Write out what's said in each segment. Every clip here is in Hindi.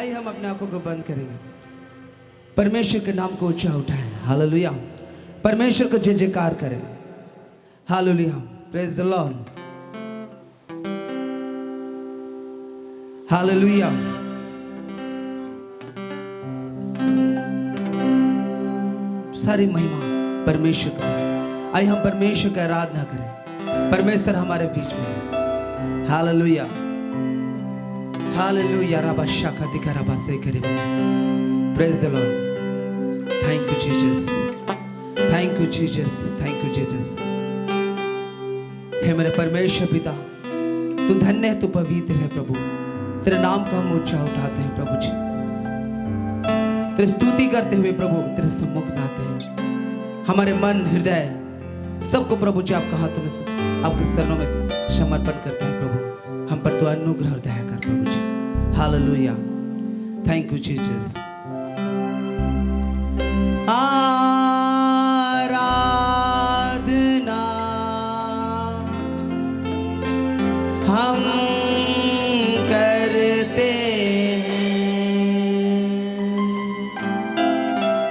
आइए हम अपने आंखों को बंद करेंगे, परमेश्वर के नाम को ऊंचा उठाएं। हालेलुया। परमेश्वर को जय जयकार करें। Hallelujah. Praise the Lord. Hallelujah. सारी महिमा परमेश्वर को। आइए हम परमेश्वर की आराधना करें। परमेश्वर हमारे बीच में है। हालेलुया। हालेलुया। रबा शाखा दिखा रबा से करे। Praise the lord. Thank you Jesus. Thank you Jesus. Thank you Jesus. हे मेरे परमेश्वर पिता, तू धन्य है, तू पवित्र है प्रभु। तेरे नाम का हम ऊंचा उठाते हैं प्रभु जी। तेरी स्तुति करते हुए प्रभु तेरे सम्मुख में आते हैं। हमारे मन हृदय सबको प्रभु जी आपका हाथों में आपके चरणों में समर्पण करते हैं प्रभु। हम पर तो अनुग्रह और दया कर प्रभु जी। हालेलुया। Thank you Jesus. आराधना हम करते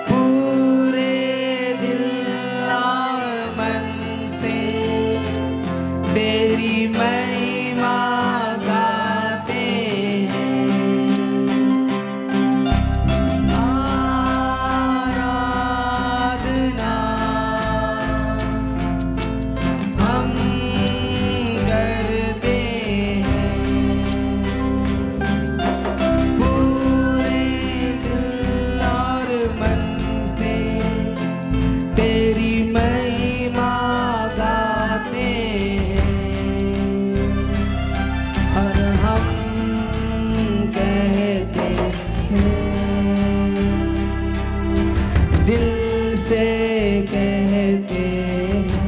पूरे दिल और मन से, तेरी महिमा गाते हैं। आराधना हम करते हैं पूरे दिल और मन से, तेरी महिमा गाते हैं। और हम कहते हैं, दिल से कहते हैं,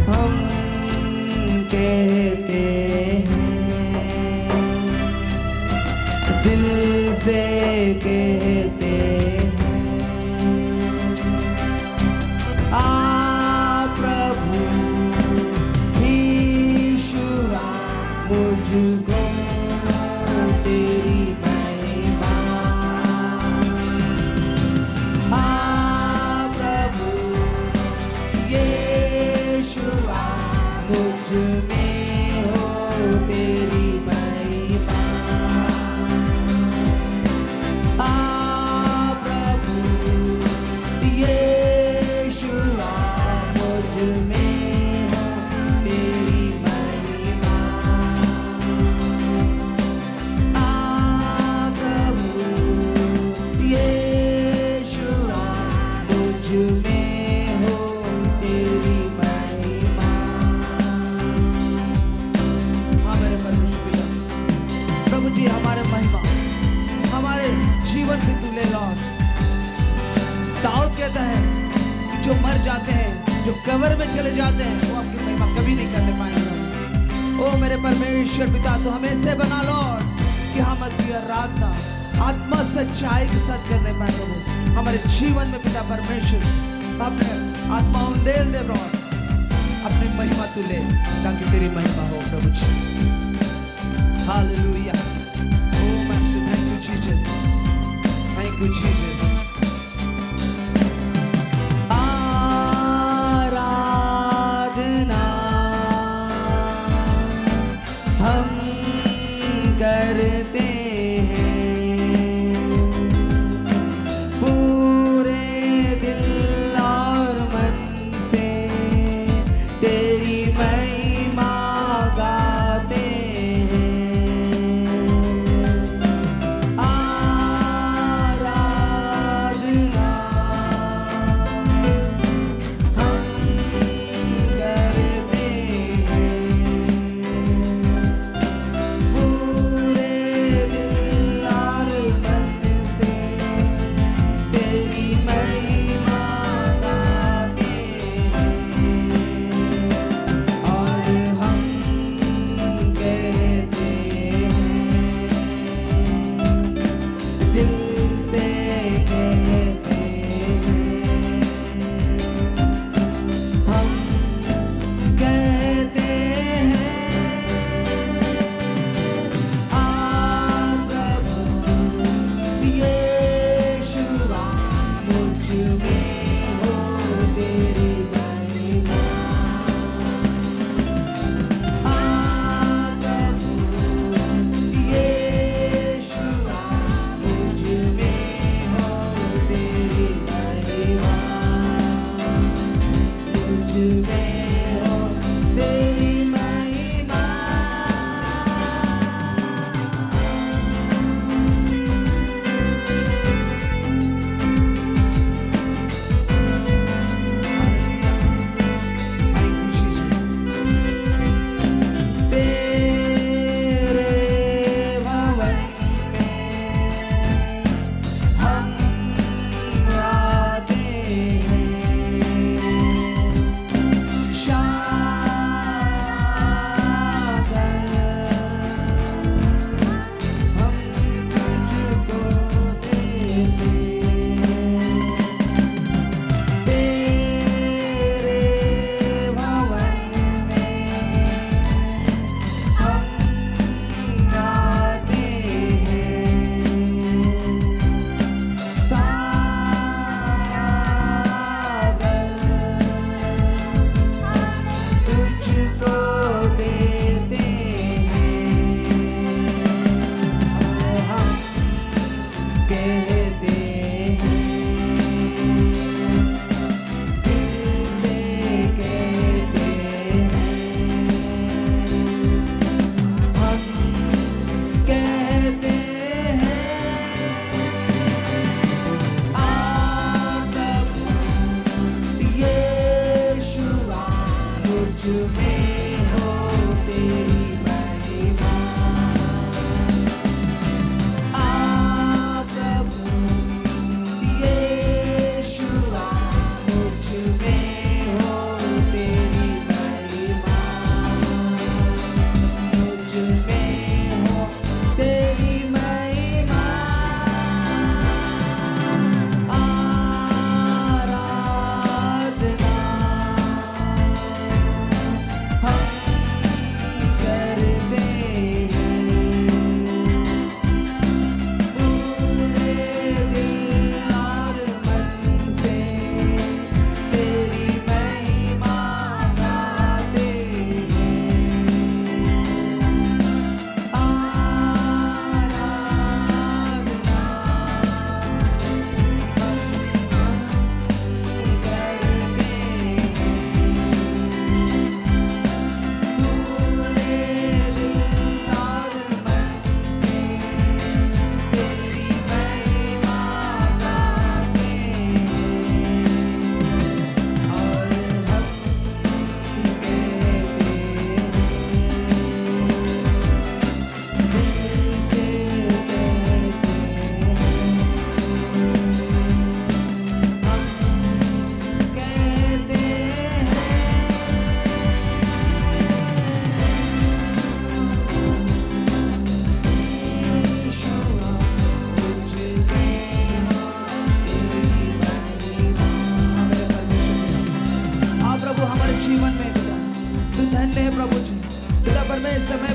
हम कहते हैं, दिल से कहते हैं। आ प्रभु ईश्वरा मुझको तेरी महिमा। आ प्रभु यीशुआ मुझ में हो तेरी महिमा। आ प्रभु यीशुआ मुझ में हो तेरी महिमा। आ प्रभु यीशुआ मुझ में हो तेरी महिमा। हमारे परमेश्वर पिता, प्रभु जी हमारे महिमा हमारे जीवन से तू ले लौट। दाऊद कहता है कि जो मर जाते हैं, जो कब्र में चले जाते हैं, वो आपकी महिमा कभी नहीं करने पाएंगे। ओ मेरे परमेश्वर पिता, तो हमें ऐसे बना लौट कि हम आपकी आराधना आत्मा सच्चाई के साथ करने पाए प्रभु। हमारे जीवन में पिता परमेश्वर अपने आत्मा उंडेल दे लॉर्ड, अपनी महिमा तू ले, ताकि तेरी महिमा हो प्रभु जी। Hallelujah. O master, thank you Jesus. Thank you Jesus. आराधना हम करते हैं पूरे दिल और मन से, तेरी महिमा गाते हैं। आराधना में हो तेरी महिमा।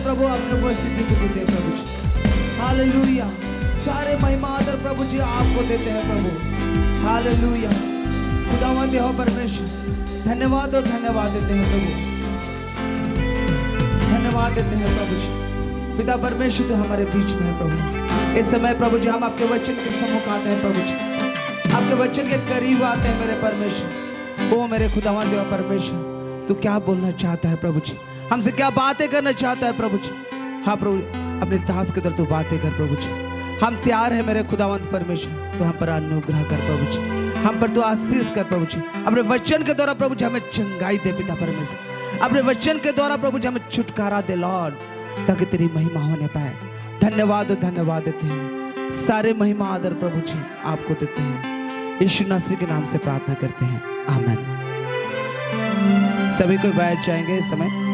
प्रभु अपने उपस्थिति को देते हैं प्रभु जी। हालेलुया। सारे महिमा आदर प्रभु जी आपको देते हैं प्रभु। हालेलुया। खुदावंद हो परमेश्वर, धन्यवाद और धन्यवाद देते हैं प्रभु, धन्यवाद देते हैं प्रभु जी। पिता परमेश्वर तो हमारे बीच में है प्रभु। इस समय प्रभु जी हम आपके वचन के सम्मुख आते हैं प्रभु जी, आपके वचन के करीब आते हैं मेरे परमेश्वर। ओ मेरे खुदावंद हो परमेश्वर, तू क्या बोलना चाहता है प्रभु जी, हमसे क्या बातें करना चाहता है प्रभु जी। हाँ प्रभु, अपने दास के तरफ तू बातें कर प्रभु जी। हम तैयार है मेरे खुदावंत परमेश्वर, तो हम पर अनुग्रह कर प्रभु जी, हम पर तू आशीष कर प्रभु जी। अपने वचन के द्वारा प्रभु जी हमें चंगाई दे पिता परमेश्वर, अपने वचन के द्वारा प्रभु जी हमें छुटकारा दे लॉर्ड, ताकि तेरी महिमा होने पाए। धन्यवाद धन्यवाद देते हैं, सारे महिमा आदर प्रभु जी आपको देते हैं। यीशु मसीह के नाम से प्रार्थना करते हैं, आमीन। सभी को बैठ जाएंगे इस समय।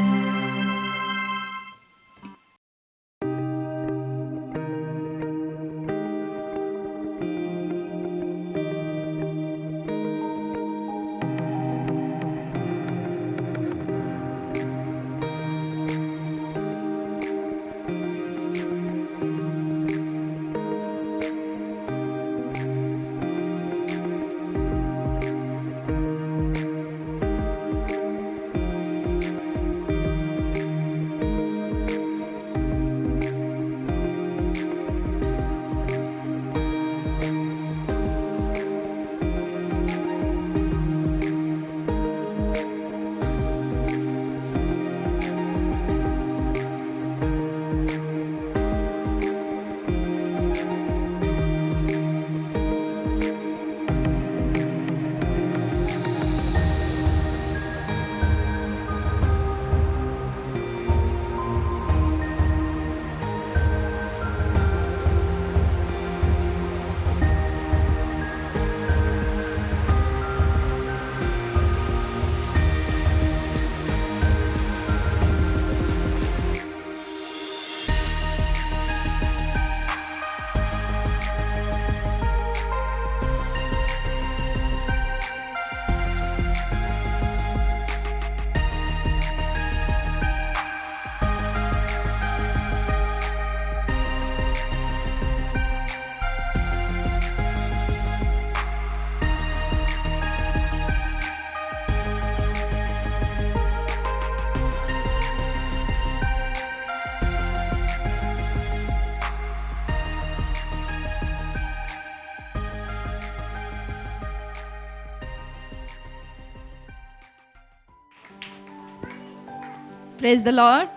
Praise the Lord.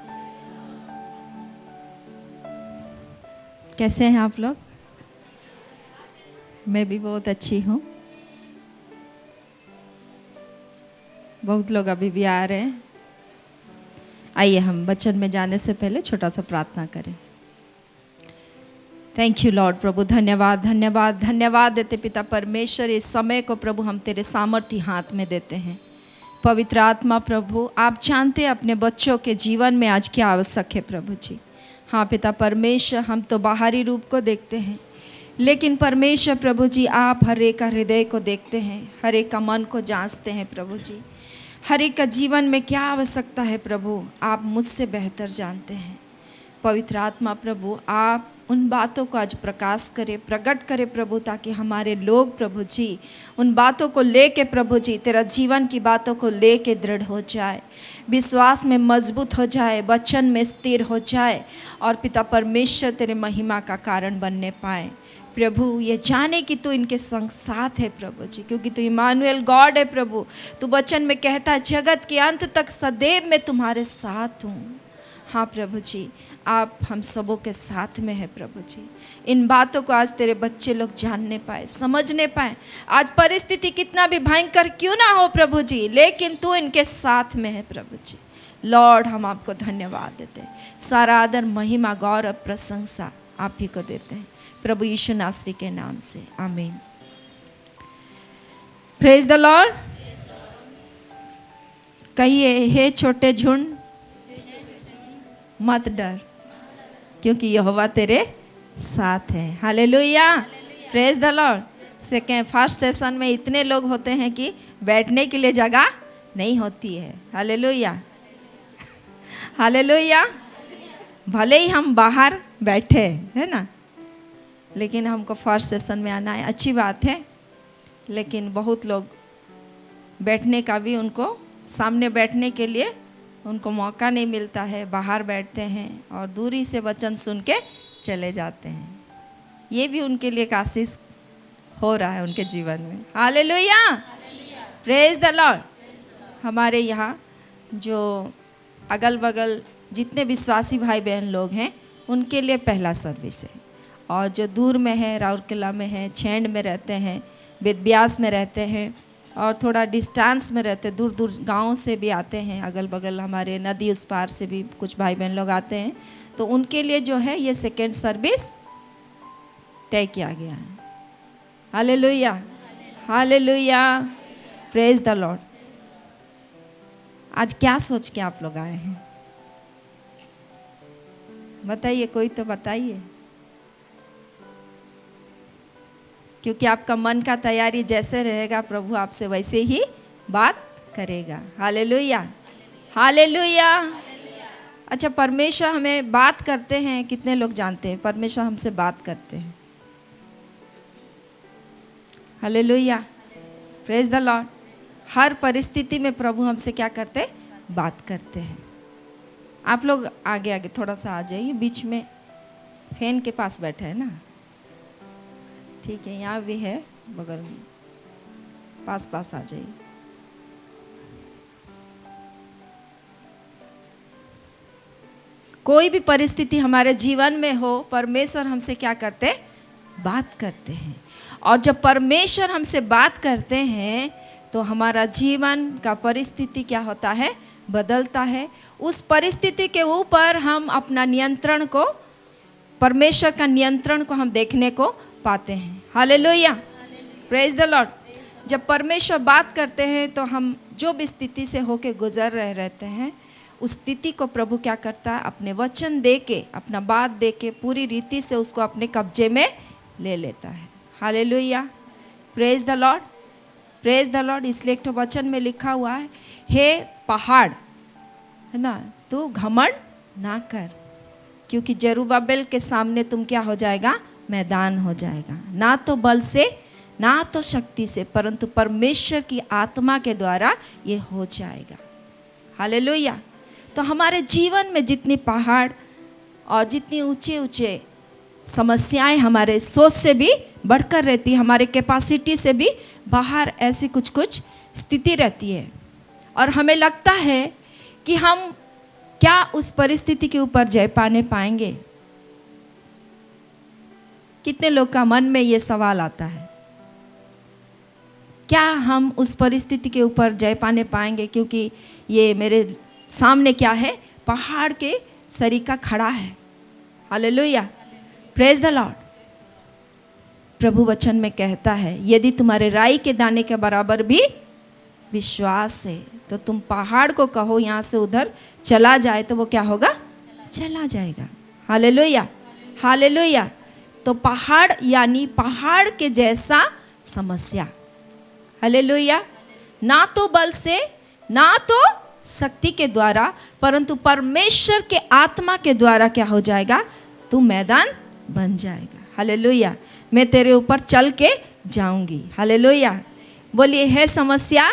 कैसे हैं आप लोग? मैं भी बहुत अच्छी हूँ। बहुत लोग अभी भी आ रहे हैं। आइए हम वचन में जाने से पहले छोटा सा प्रार्थना करें। Thank you Lord. प्रभु धन्यवाद धन्यवाद धन्यवाद देते पिता परमेश्वर, इस समय को प्रभु हम तेरे सामर्थ्य हाथ में देते हैं। पवित्र आत्मा प्रभु, आप जानते हैं अपने बच्चों के जीवन में आज क्या आवश्यक है प्रभु जी। हाँ पिता परमेश्वर, हम तो बाहरी रूप को देखते हैं, लेकिन परमेश्वर प्रभु जी आप हर एक का हृदय को देखते हैं, हर एक का मन को जांचते हैं प्रभु जी। हर एक का जीवन में क्या आवश्यकता है प्रभु, आप मुझसे बेहतर जानते हैं। पवित्र आत्मा प्रभु, आप उन बातों को आज प्रकाश करें, प्रकट करें प्रभु, ताकि हमारे लोग प्रभु जी उन बातों को लेके प्रभु जी तेरा जीवन की बातों को लेके दृढ़ हो जाए, विश्वास में मजबूत हो जाए, वचन में स्थिर हो जाए और पिता परमेश्वर तेरे महिमा का कारण बनने पाए। प्रभु ये जाने कि तू इनके संग साथ है प्रभु जी, क्योंकि तू इमानुएल गॉड है प्रभु। तू वचन में कहता है जगत के अंत तक सदैव मैं तुम्हारे साथ हूँ। हाँ प्रभु जी, आप हम सबों के साथ में है प्रभु जी। इन बातों को आज तेरे बच्चे लोग जानने पाए, समझने पाए। आज परिस्थिति कितना भी भयंकर क्यों ना हो प्रभु जी, लेकिन तू इनके साथ में है प्रभु जी। लॉर्ड हम आपको धन्यवाद देते हैं। सारा आदर महिमा गौरव प्रशंसा आप ही को देते हैं प्रभु यीशु नासरी के नाम से, आमीन। Praise the Lord. कहिए, हे छोटे झुंड मत डर, क्योंकि यहोवा तेरे साथ है। Hallelujah, praise the Lord. First session में इतने लोग होते हैं कि बैठने के लिए जगह नहीं होती है। Hallelujah hallelujah. भले ही हम बाहर बैठे है ना, लेकिन हमको फर्स्ट सेशन में आना है, अच्छी बात है। लेकिन बहुत लोग बैठने का भी, उनको सामने बैठने के लिए उनको मौका नहीं मिलता है, बाहर बैठते हैं और दूरी से वचन सुन के चले जाते हैं। ये भी उनके लिए एक आशीष हो रहा है उनके जीवन में। Hallelujah, praise the Lord. हमारे यहाँ जो अगल बगल जितने विश्वासी भाई बहन लोग हैं, उनके लिए पहला सर्विस है। और जो दूर में है, राउरकेला में है, छेंड में रहते हैं, वेदव्यास में रहते हैं और थोड़ा डिस्टेंस में रहते, दूर दूर गाँव से भी आते हैं, अगल बगल हमारे नदी उस पार से भी कुछ भाई बहन लोग आते हैं, तो उनके लिए जो है ये सेकेंड सर्विस तय किया गया है। Hallelujah hallelujah, praise the Lord. आज क्या सोच के आप लोग आए हैं? बताइए, कोई तो बताइए, क्योंकि आपका मन का तैयारी जैसे रहेगा प्रभु आपसे वैसे ही बात करेगा। Hallelujah hallelujah. अच्छा, परमेश्वर हमें बात करते हैं, कितने लोग जानते हैं परमेश्वर हमसे बात करते हैं? Hallelujah, praise the lord. हर परिस्थिति में प्रभु हमसे क्या करते हैं? बात करते हैं। आप लोग आगे आगे थोड़ा सा आ जाइए, बीच में फैन के पास बैठे हैं ना, ठीक है, यहाँ भी है बगल में, पास पास आ जाइए। कोई भी परिस्थिति हमारे जीवन में हो, परमेश्वर हमसे क्या करते? बात करते हैं। और जब परमेश्वर हमसे बात करते हैं तो हमारा जीवन का परिस्थिति क्या होता है? बदलता है। उस परिस्थिति के ऊपर हम अपना नियंत्रण को, परमेश्वर का नियंत्रण को हम देखने को पाते हैं। Hallelujah, praise the Lord. जब परमेश्वर बात करते हैं तो हम जो भी स्थिति से होके गुजर रहे रहते हैं, उस स्थिति को प्रभु क्या करता है? अपने वचन दे के, अपना बात दे के पूरी रीति से उसको अपने कब्जे में ले लेता है। Hallelujah, praise the Lord, praise the Lord. इसलिए एक तो वचन में लिखा हुआ है, हे पहाड़, है ना, तू घमंड ना कर, क्योंकि जरुब्बाबेल के सामने तुम क्या हो जाएगा? मैदान हो जाएगा। ना तो बल से, ना तो शक्ति से, परंतु परमेश्वर की आत्मा के द्वारा ये हो जाएगा। हालेलुया। तो हमारे जीवन में जितनी पहाड़ और जितनी ऊंचे ऊंचे समस्याएं हमारे सोच से भी बढ़कर रहती है, हमारे कैपेसिटी से भी बाहर ऐसी कुछ कुछ स्थिति रहती है, और हमें लगता है कि हम क्या उस परिस्थिति के ऊपर जय पाने पाएंगे? कितने लोग का मन में ये सवाल आता है, क्या हम उस परिस्थिति के ऊपर जय पाने पाएंगे? क्योंकि ये मेरे सामने क्या है, पहाड़ के सरीका खड़ा है। Hallelujah, praise the lord. प्रभु वचन में कहता है, यदि तुम्हारे राई के दाने के बराबर भी विश्वास है तो तुम पहाड़ को कहो यहाँ से उधर चला जाए, तो वो क्या होगा? चला जाएगा। Hallelujah, hallelujah. तो पहाड़ यानी पहाड़ के जैसा समस्या। हालेलुया। ना तो बल से, ना तो शक्ति के द्वारा, परंतु परमेश्वर के आत्मा के द्वारा क्या हो जाएगा? तू मैदान बन जाएगा। हालेलुया। मैं तेरे ऊपर चल के जाऊंगी। हालेलुया। बोलिए, है समस्या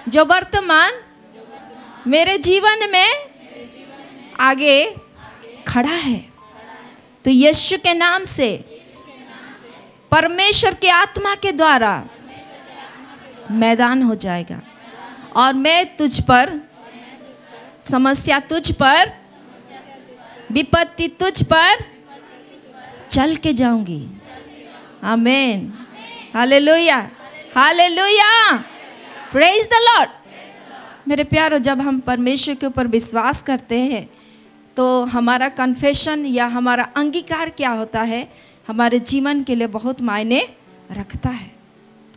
जो वर्तमान मेरे जीवन में आगे खड़ा है, तो यीशु के नाम से परमेश्वर के आत्मा के द्वारा मैदान हो जाएगा और मैं तुझ पर, समस्या तुझ पर, विपत्ति तुझ पर चल के जाऊंगी। आमीन। Hallelujah, hallelujah, praise the Lord. मेरे प्यारो, जब हम परमेश्वर के ऊपर विश्वास करते हैं तो हमारा कन्फेशन या हमारा अंगीकार क्या होता है, हमारे जीवन के लिए बहुत मायने रखता है।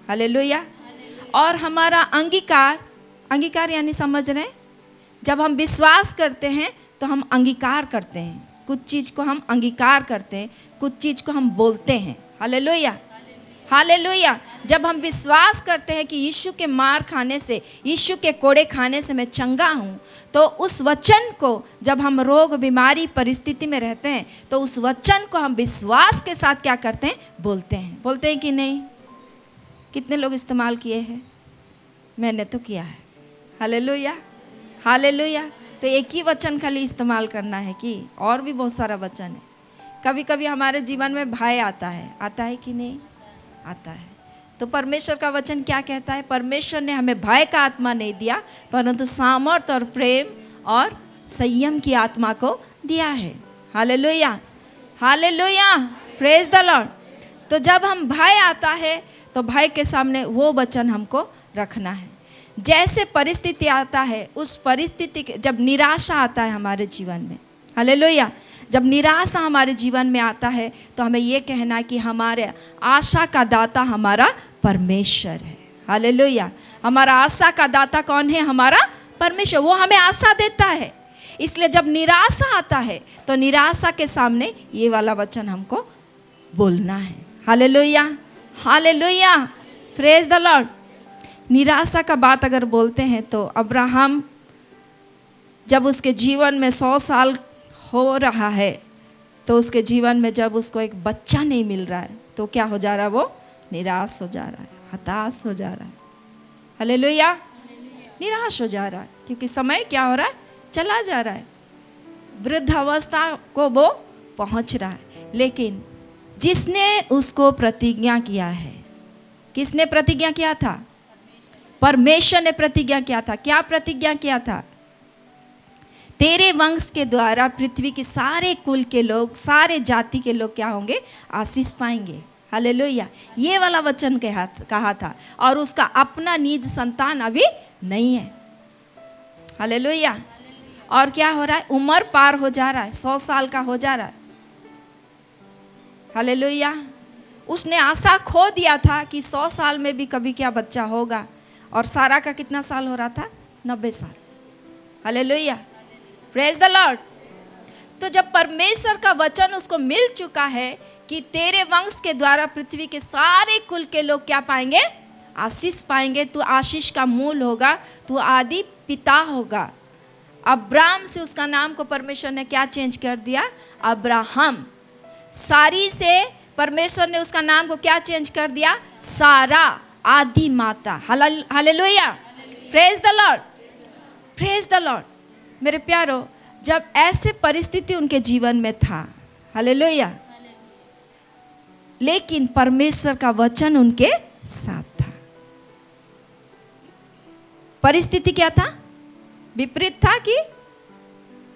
हालेलुया। और हमारा अंगीकार यानी समझ रहे हैं, जब हम विश्वास करते हैं तो हम अंगीकार करते हैं, कुछ चीज़ को हम अंगीकार करते हैं, कुछ चीज़ को हम बोलते हैं। Hallelujah, hallelujah. जब हम विश्वास करते हैं कि यीशु के मार खाने से, यीशु के कोड़े खाने से मैं चंगा हूँ, तो उस वचन को जब हम रोग बीमारी परिस्थिति में रहते हैं तो उस वचन को हम विश्वास के साथ क्या करते हैं? बोलते हैं कि नहीं? कितने लोग इस्तेमाल किए हैं? मैंने तो किया है। Hallelujah, hallelujah. तो एक ही वचन खाली इस्तेमाल करना है कि और भी बहुत सारा वचन है। कभी कभी हमारे जीवन में भय आता है कि नहीं? आता है। तो परमेश्वर का वचन क्या कहता है? परमेश्वर ने हमें भय का आत्मा नहीं दिया, परंतु सामर्थ और प्रेम और संयम की आत्मा को दिया है। Hallelujah, hallelujah, praise the Lord. तो जब हम भय आता है तो भय के सामने वो वचन हमको रखना है। जैसे परिस्थिति आता है, उस परिस्थिति के, जब निराशा आता है हमारे जीवन में, हालेलुया, जब निराशा हमारे जीवन में आता है तो हमें ये कहना है कि हमारे आशा का दाता हमारा परमेश्वर है। हालेलुया। हमारा आशा का दाता कौन है? हमारा परमेश्वर। वो हमें आशा देता है। इसलिए जब निराशा आता है तो निराशा के सामने ये वाला वचन हमको बोलना है। Hallelujah, hallelujah, praise the Lord. निराशा का बात अगर बोलते हैं तो अब्राहम, जब उसके जीवन में 100 साल हो रहा है तो उसके जीवन में जब उसको एक बच्चा नहीं मिल रहा है तो क्या हो जा रहा है? वो निराश हो जा रहा है, हताश हो जा रहा है। हालेलुया, निराश हो जा रहा है, क्योंकि समय क्या हो रहा है? चला जा रहा है, वृद्धावस्था को वो पहुंच रहा है। लेकिन जिसने उसको प्रतिज्ञा किया है, किसने प्रतिज्ञा किया था? परमेश्वर ने प्रतिज्ञा किया था। क्या प्रतिज्ञा किया था? तेरे वंश के द्वारा पृथ्वी के सारे कुल के लोग, सारे जाति के लोग क्या होंगे? आशीष पाएंगे। हालेलुया, ये वाला वचन कहा था। और उसका अपना निज संतान अभी नहीं है। हालेलुया। और क्या हो रहा है? उम्र पार हो जा रहा है, 100 साल का हो जा रहा है। हालेलुया। उसने आशा खो दिया था कि 100 साल में भी कभी क्या बच्चा होगा। और सारा का कितना साल हो रहा था? 90 साल। Hallelujah, praise the Lord. तो जब परमेश्वर का वचन उसको मिल चुका है कि तेरे वंश के द्वारा पृथ्वी के सारे कुल के लोग क्या पाएंगे? आशीष पाएंगे। तू आशीष का मूल होगा, तू आदि पिता होगा। अब्राम से उसका नाम को परमेश्वर ने क्या चेंज कर दिया? अब्राहम। सारी से परमेश्वर ने उसका नाम को क्या चेंज कर दिया? सारा, आदि माता। Hallelujah, praise the Lord, praise the Lord. मेरे प्यारो, जब ऐसे परिस्थिति उनके जीवन में था, हालेलुया, लेकिन परमेश्वर का वचन उनके साथ था। परिस्थिति क्या था? विपरीत था कि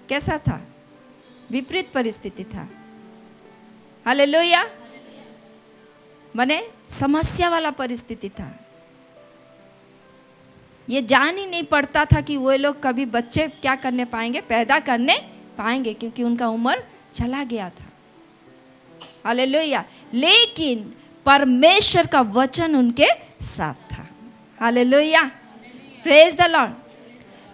कैसा था? विपरीत परिस्थिति था। हालेलुया। माने समस्या वाला परिस्थिति था। ये जान ही नहीं पड़ता था कि वो लोग कभी बच्चे क्या करने पाएंगे, पैदा करने पाएंगे, क्योंकि उनका उम्र चला गया था। हालेलुया। लेकिन परमेश्वर का वचन उनके साथ था। Hallelujah, praise the Lord.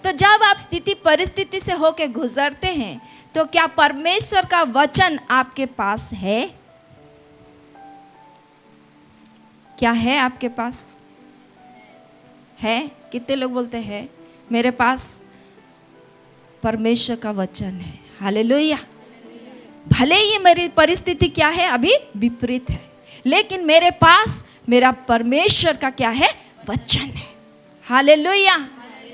तो जब आप स्थिति परिस्थिति से होके गुजरते हैं तो क्या परमेश्वर का वचन आपके पास है? क्या है आपके पास? है? कितने लोग बोलते हैं मेरे पास परमेश्वर का वचन है? हालेलुया। भले ही मेरी परिस्थिति क्या है, अभी विपरीत है, लेकिन मेरे पास मेरा परमेश्वर का क्या है? वचन है। Hallelujah,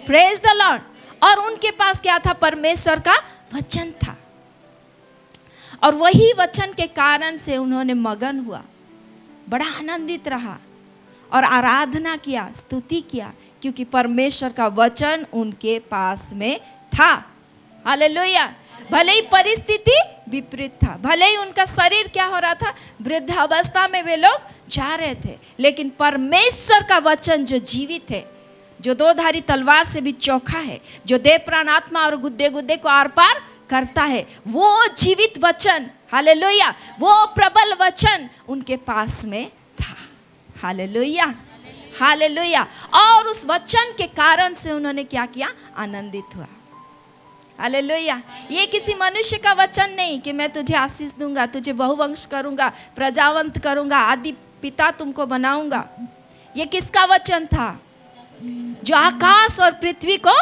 praise the Lord. और उनके पास क्या था? परमेश्वर का वचन था। और वही वचन के कारण से उन्होंने मगन हुआ, बड़ा आनंदित रहा और आराधना किया, स्तुति किया, क्योंकि परमेश्वर का वचन उनके पास में था। हालेलुया। भले ही परिस्थिति विपरीत था, भले ही उनका शरीर क्या हो रहा था, वृद्धावस्था में वे लोग जा रहे थे, लेकिन परमेश्वर का वचन जो जीवित है, जो दो धारी तलवार से भी चोखा है, जो देह प्राण आत्मा और गुद्दे गुद्दे को आर पार करता है, वो जीवित वचन, हालेलुया, वो प्रबल वचन उनके पास में था। Hallelujah, hallelujah. और उस वचन के कारण से उन्होंने क्या किया? आनंदित हुआ। हालेलुया। ये किसी मनुष्य का वचन नहीं कि मैं तुझे आशीष दूंगा, तुझे बहुवंश करूंगा, प्रजावंत करूंगा, आदि पिता तुमको बनाऊंगा। ये किसका वचन था? जो आकाश और पृथ्वी को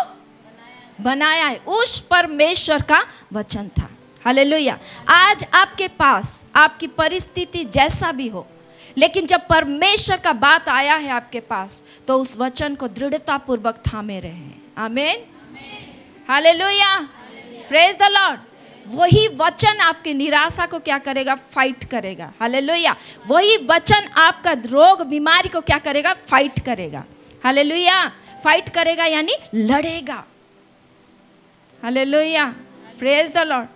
बनाया है, उस परमेश्वर का वचन था। हालेलुया। आज आपके पास आपकी परिस्थिति जैसा भी हो, लेकिन जब परमेश्वर का बात आया है आपके पास, तो उस वचन को दृढ़ता पूर्वक थामे रहे। आमीन, हालेलुया, प्रेज द लॉर्ड। वही वचन आपकी निराशा को क्या करेगा? फाइट करेगा। हालेलुया। वही वचन आपका रोग बीमारी को क्या करेगा? फाइट करेगा। हालेलुया। फाइट करेगा यानी लड़ेगा। Hallelujah, praise the Lord.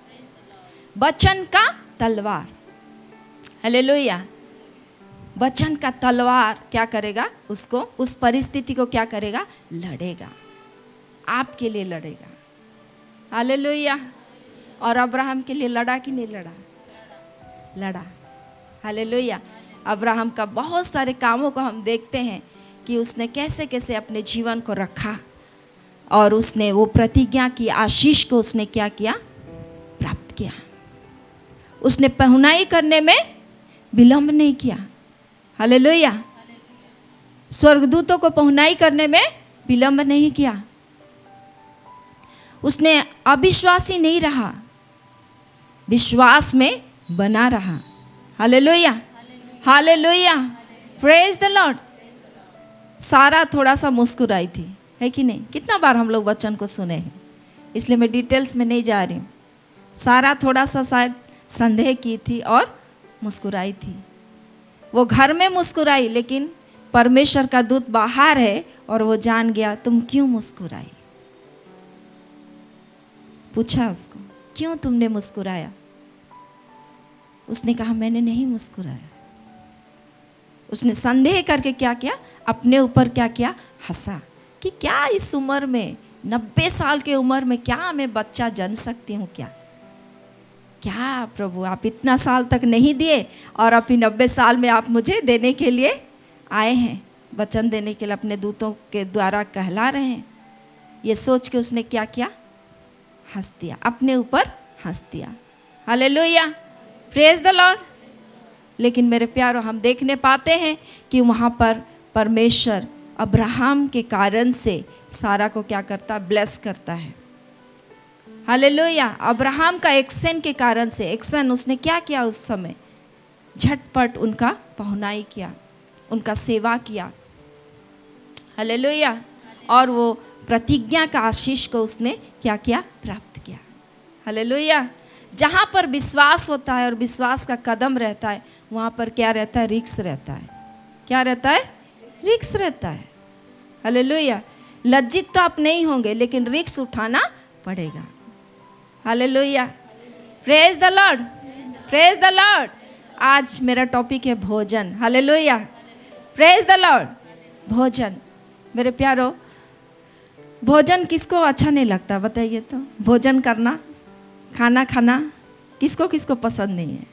वचन का तलवार, हालेलुया, वचन का तलवार क्या करेगा? उसको, उस परिस्थिति को क्या करेगा? लड़ेगा, आपके लिए लड़ेगा। हालेलुया। और अब्राहम के लिए लड़ा कि नहीं लड़ा? लड़ा। हालेलुया। अब्राहम का बहुत सारे कामों को हम देखते हैं कि उसने कैसे कैसे अपने जीवन को रखा और उसने वो प्रतिज्ञा की आशीष को उसने क्या किया? प्राप्त किया। उसने पहुनाई करने में विलंब नहीं किया। हालेलुया। स्वर्गदूतों को पहुनाई करने में विलंब नहीं किया। उसने अविश्वासी नहीं रहा, विश्वास में बना रहा। Hallelujah, hallelujah, praise the Lord. सारा थोड़ा सा मुस्कुराई थी, है कि नहीं? कितना बार हम लोग वचन को सुने हैं, इसलिए मैं डिटेल्स में नहीं जा रही हूँ। सारा थोड़ा सा शायद संदेह की थी और मुस्कुराई थी। वो घर में मुस्कुराई, लेकिन परमेश्वर का दूत बाहर है और वो जान गया तुम क्यों मुस्कुराई। पूछा उसको, क्यों तुमने मुस्कुराया? उसने कहा मैंने नहीं मुस्कुराया। उसने संदेह करके क्या किया? अपने ऊपर क्या किया? हंसा कि क्या इस उम्र में, 90 साल के उम्र में क्या मैं बच्चा जन सकती हूँ? क्या प्रभु आप इतना साल तक नहीं दिए और अभी 90 साल में आप मुझे देने के लिए आए हैं, वचन देने के लिए अपने दूतों के द्वारा कहला रहे हैं। ये सोच के उसने क्या किया? हंस दिया, अपने ऊपर हंस दिया। Hallelujah, praise the Lord. लेकिन मेरे प्यारों, हम देखने पाते हैं कि वहाँ पर परमेश्वर अब्राहम के कारण से सारा को क्या करता? ब्लेस करता है। हालेलुया। अब्राहम का एक्शन के कारण से, एक्शन उसने क्या किया? उस समय झटपट उनका पहुनाई किया, उनका सेवा किया। हालेलुया। और वो प्रतिज्ञा का आशीष को उसने क्या किया? प्राप्त किया। हालेलुया। जहाँ पर विश्वास होता है और विश्वास का कदम रहता है, वहाँ पर क्या रहता है? रिक्स रहता है। क्या रहता है? रिक्स रहता है। हालेलुया। लज्जित तो आप नहीं होंगे, लेकिन रिक्स उठाना पड़ेगा। Hallelujah, praise the Lord, praise the Lord. आज मेरा टॉपिक है भोजन। Hallelujah, praise the Lord. भोजन, मेरे प्यारो, भोजन किसको अच्छा नहीं लगता बताइए तो? भोजन करना, खाना खाना किसको किसको पसंद नहीं है?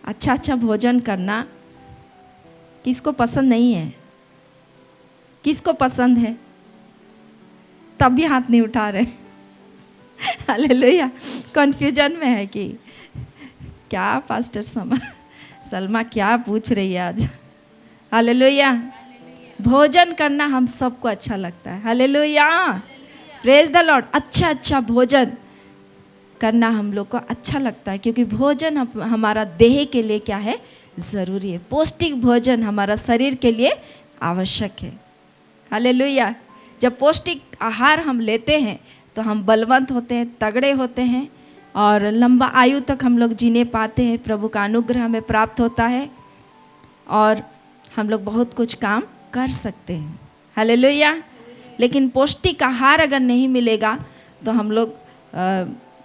अच्छा अच्छा भोजन करना किसको पसंद नहीं है? किसको पसंद है? तब भी हाथ नहीं उठा रहे। हालेलुया, कंफ्यूजन में है कि क्या पास्टर सलमा क्या पूछ रही है आज? हालेलुया, भोजन करना हम सबको अच्छा लगता है। Hallelujah, praise the Lord. अच्छा अच्छा भोजन करना हम लोग को अच्छा लगता है, क्योंकि भोजन हमारा देह के लिए क्या है? ज़रूरी है। पौष्टिक भोजन हमारा शरीर के लिए आवश्यक है। हालेलुया, जब पौष्टिक आहार हम लेते हैं तो हम बलवंत होते हैं, तगड़े होते हैं और लंबा आयु तक हम लोग जीने पाते हैं। प्रभु का अनुग्रह हमें प्राप्त होता है और हम लोग बहुत कुछ काम कर सकते हैं। हालेलुया, लेकिन पौष्टिक आहार अगर नहीं मिलेगा तो हम लोग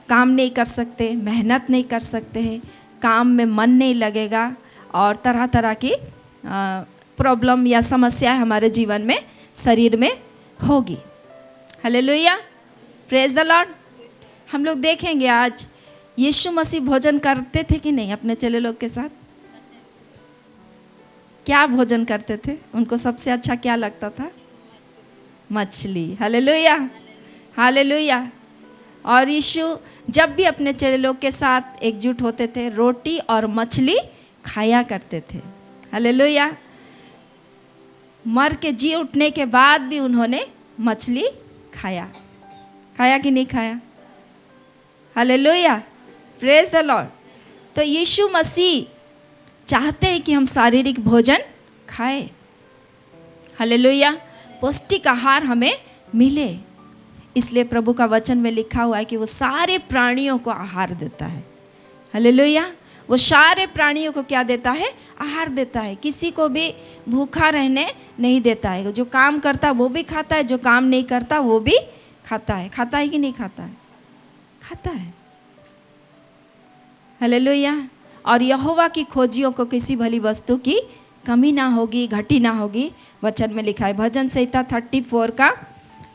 काम नहीं कर सकते, मेहनत नहीं कर सकते हैं, काम में मन नहीं लगेगा और तरह तरह की प्रॉब्लम या समस्याएं हमारे जीवन में, शरीर में होगी। Hallelujah, praise the Lord. हम लोग देखेंगे आज यीशु मसीह भोजन करते थे कि नहीं अपने चेले लोग के साथ? क्या भोजन करते थे? उनको सबसे अच्छा क्या लगता था? मछली। Hallelujah, hallelujah. और यीशु जब भी अपने चेले लोग के साथ एकजुट होते थे, रोटी और मछली खाया करते थे। हालेलुया, मर के जी उठने के बाद भी उन्होंने मछली खाया। खाया कि नहीं खाया? Hallelujah, praise the Lord. तो यीशु मसीह चाहते हैं कि हम शारीरिक भोजन खाएं। हालेलुया, पौष्टिक आहार हमें मिले। इसलिए प्रभु का वचन में लिखा हुआ है कि वो सारे प्राणियों को आहार देता है। हालेलुया, वो सारे प्राणियों को क्या देता है? आहार देता है। किसी को भी भूखा रहने नहीं देता है। जो काम करता है वो भी खाता है, जो काम नहीं करता वो भी खाता है। खाता है कि नहीं खाता है? खाता है। हालेलुया, और यहोवा की खोजियों को किसी भली वस्तु की कमी ना होगी, घटी ना होगी। वचन में लिखा है, भजन संहिता 34 का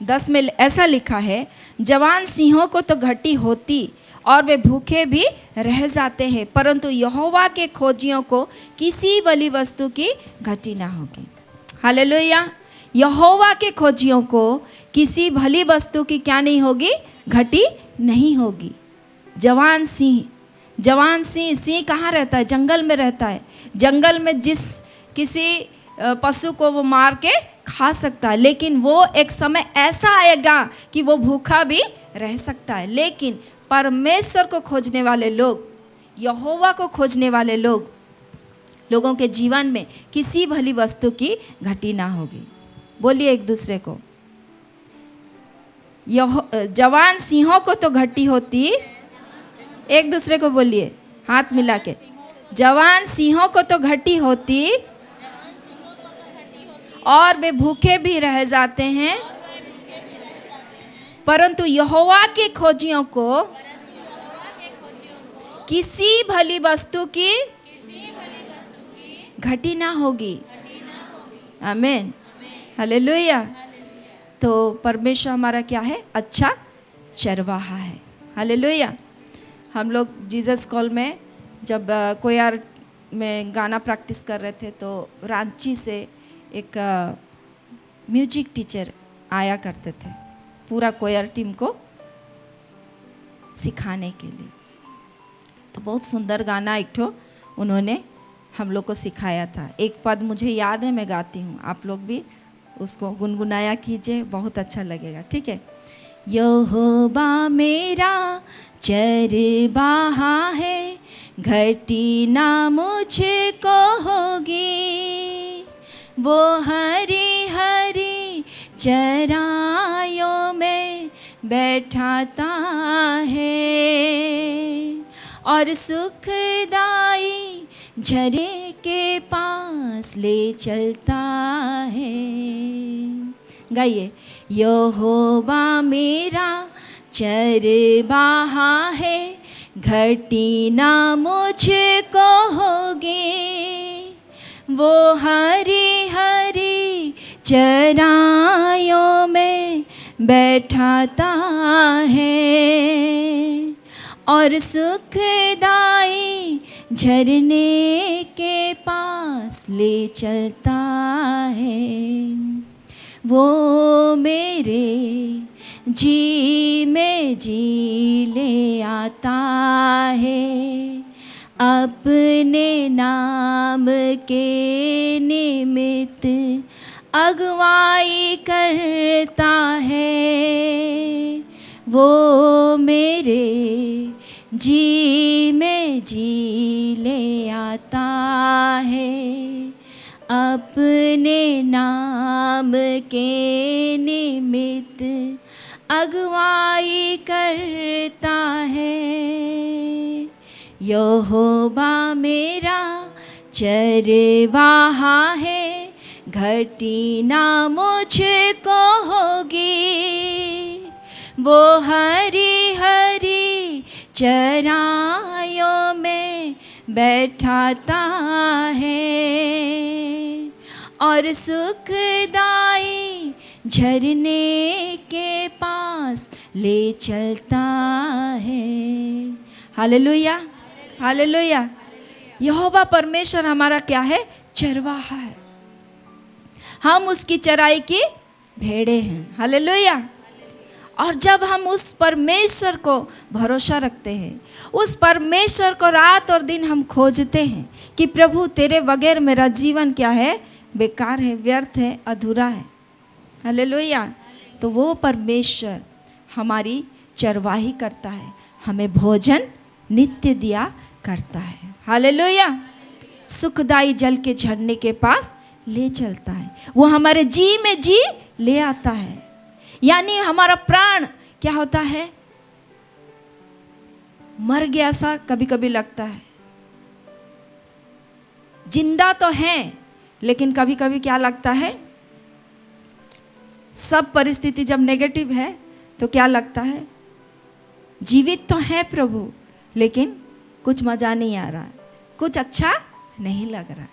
10 में ऐसा लिखा है, जवान सिंहों को तो घटी होती और वे भूखे भी रह जाते हैं, परंतु यहोवा के खोजियों को किसी भली वस्तु की घटी ना होगी। हालेलुया, यहोवा के खोजियों को किसी भली वस्तु की क्या नहीं होगी? घटी नहीं होगी। जवान सिंह, जवान सिंह, सिंह कहाँ रहता है? जंगल में रहता है। जंगल में जिस किसी पशु को वो मार के खा सकता है, लेकिन वो एक समय ऐसा आएगा कि वो भूखा भी रह सकता है। लेकिन परमेश्वर को खोजने वाले लोग, यहोवा को खोजने वाले लोगों के जीवन में किसी भली वस्तु की घटी ना होगी। बोलिए एक दूसरे को, जवान सिंहों को तो घटी होती। एक दूसरे को बोलिए हाथ मिला के, जवान सिंहों को तो घटी होती और वे भूखे भी रह जाते हैं, परंतु यहोवा के खोजियों को किसी भली वस्तु की घटी ना होगी। आमीन, हालेलुया। तो परमेश्वर हमारा क्या है? अच्छा चरवाहा है। हालेलुया। हम लोग जीसस कॉल में जब कोयर में गाना प्रैक्टिस कर रहे थे तो रांची से एक म्यूजिक टीचर आया करते थे पूरा कोयर टीम को सिखाने के लिए। तो बहुत सुंदर गाना एक ठो उन्होंने हम लोग को सिखाया था। एक पद मुझे याद है, मैं गाती हूँ, आप लोग भी उसको गुनगुनाया कीजिए, बहुत अच्छा लगेगा। ठीक है। यहोवा मेरा चरवाहा है, घटी ना मुझको होगी, वो हरी हरी चराइयों में बैठाता है और सुखदाई झरे के पास ले चलता है। गाइए। यहोवा मेरा चरवाहा है, घटी ना मुझको होगी। वो हरी हरी चराइयों में बैठाता है और सुखदाई झरने के पास ले चलता है। वो मेरे जी में जी ले आता है, अपने नाम के निमित्त अगुवाई करता है। वो मेरे जी में जी ले आता है, अपने नाम के निमित्त अगुवाई करता है। यहोवा मेरा चरवाहा है, घटी ना मुझको होगी। वो हरी हरी चराइयों में बैठाता है और सुखदाई झरने के पास ले चलता है। Hallelujah, hallelujah. यहोवा परमेश्वर हमारा क्या है? चरवाहा है। हम उसकी चराई की भेड़ें हैं। हालेलुया। और जब हम उस परमेश्वर को भरोसा रखते हैं, उस परमेश्वर को रात और दिन हम खोजते हैं कि प्रभु तेरे बगैर मेरा जीवन क्या है? बेकार है, व्यर्थ है, अधूरा है। हालेलुया। तो वो परमेश्वर हमारी चरवाही करता है, हमें भोजन नित्य दिया करता है। हालेलुया। सुखदाई जल के झरने के पास ले चलता है, वो हमारे जी में जी ले आता है। यानी हमारा प्राण क्या होता है? मर गया सा कभी कभी लगता है। जिंदा तो है, लेकिन कभी कभी क्या लगता है? सब परिस्थिति जब नेगेटिव है तो क्या लगता है? जीवित तो है प्रभु, लेकिन कुछ मजा नहीं आ रहा है, कुछ अच्छा नहीं लग रहा है।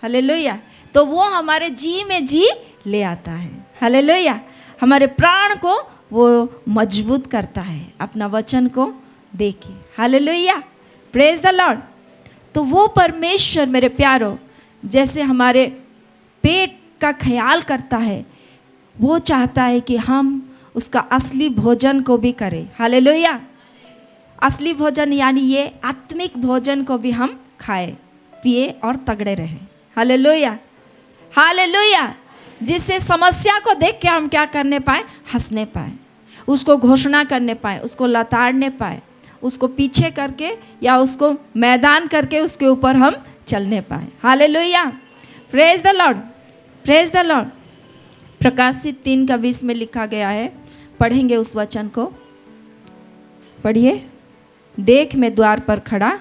हालेलुया। तो वो हमारे जी में जी ले आता है। हालेलुया। हमारे प्राण को वो मजबूत करता है अपना वचन को देखिए। Hallelujah, praise the Lord. तो वो परमेश्वर मेरे प्यारो जैसे हमारे पेट का ख्याल करता है, वो चाहता है कि हम उसका असली भोजन को भी करें। हालेलुया। असली भोजन यानी ये आत्मिक भोजन को भी हम खाएं, पिए और तगड़े रहें। Hallelujah, hallelujah. जिससे समस्या को देख के हम क्या करने पाए? हंसने पाए, उसको घोषणा करने पाए, उसको लताड़ने पाए, उसको पीछे करके या उसको मैदान करके उसके ऊपर हम चलने पाए। Hallelujah, praise the Lord, praise the Lord. प्रकाशित 3:20 में लिखा गया है, पढ़ेंगे उस वचन को, पढ़िए। देख मैं द्वार पर खड़ा,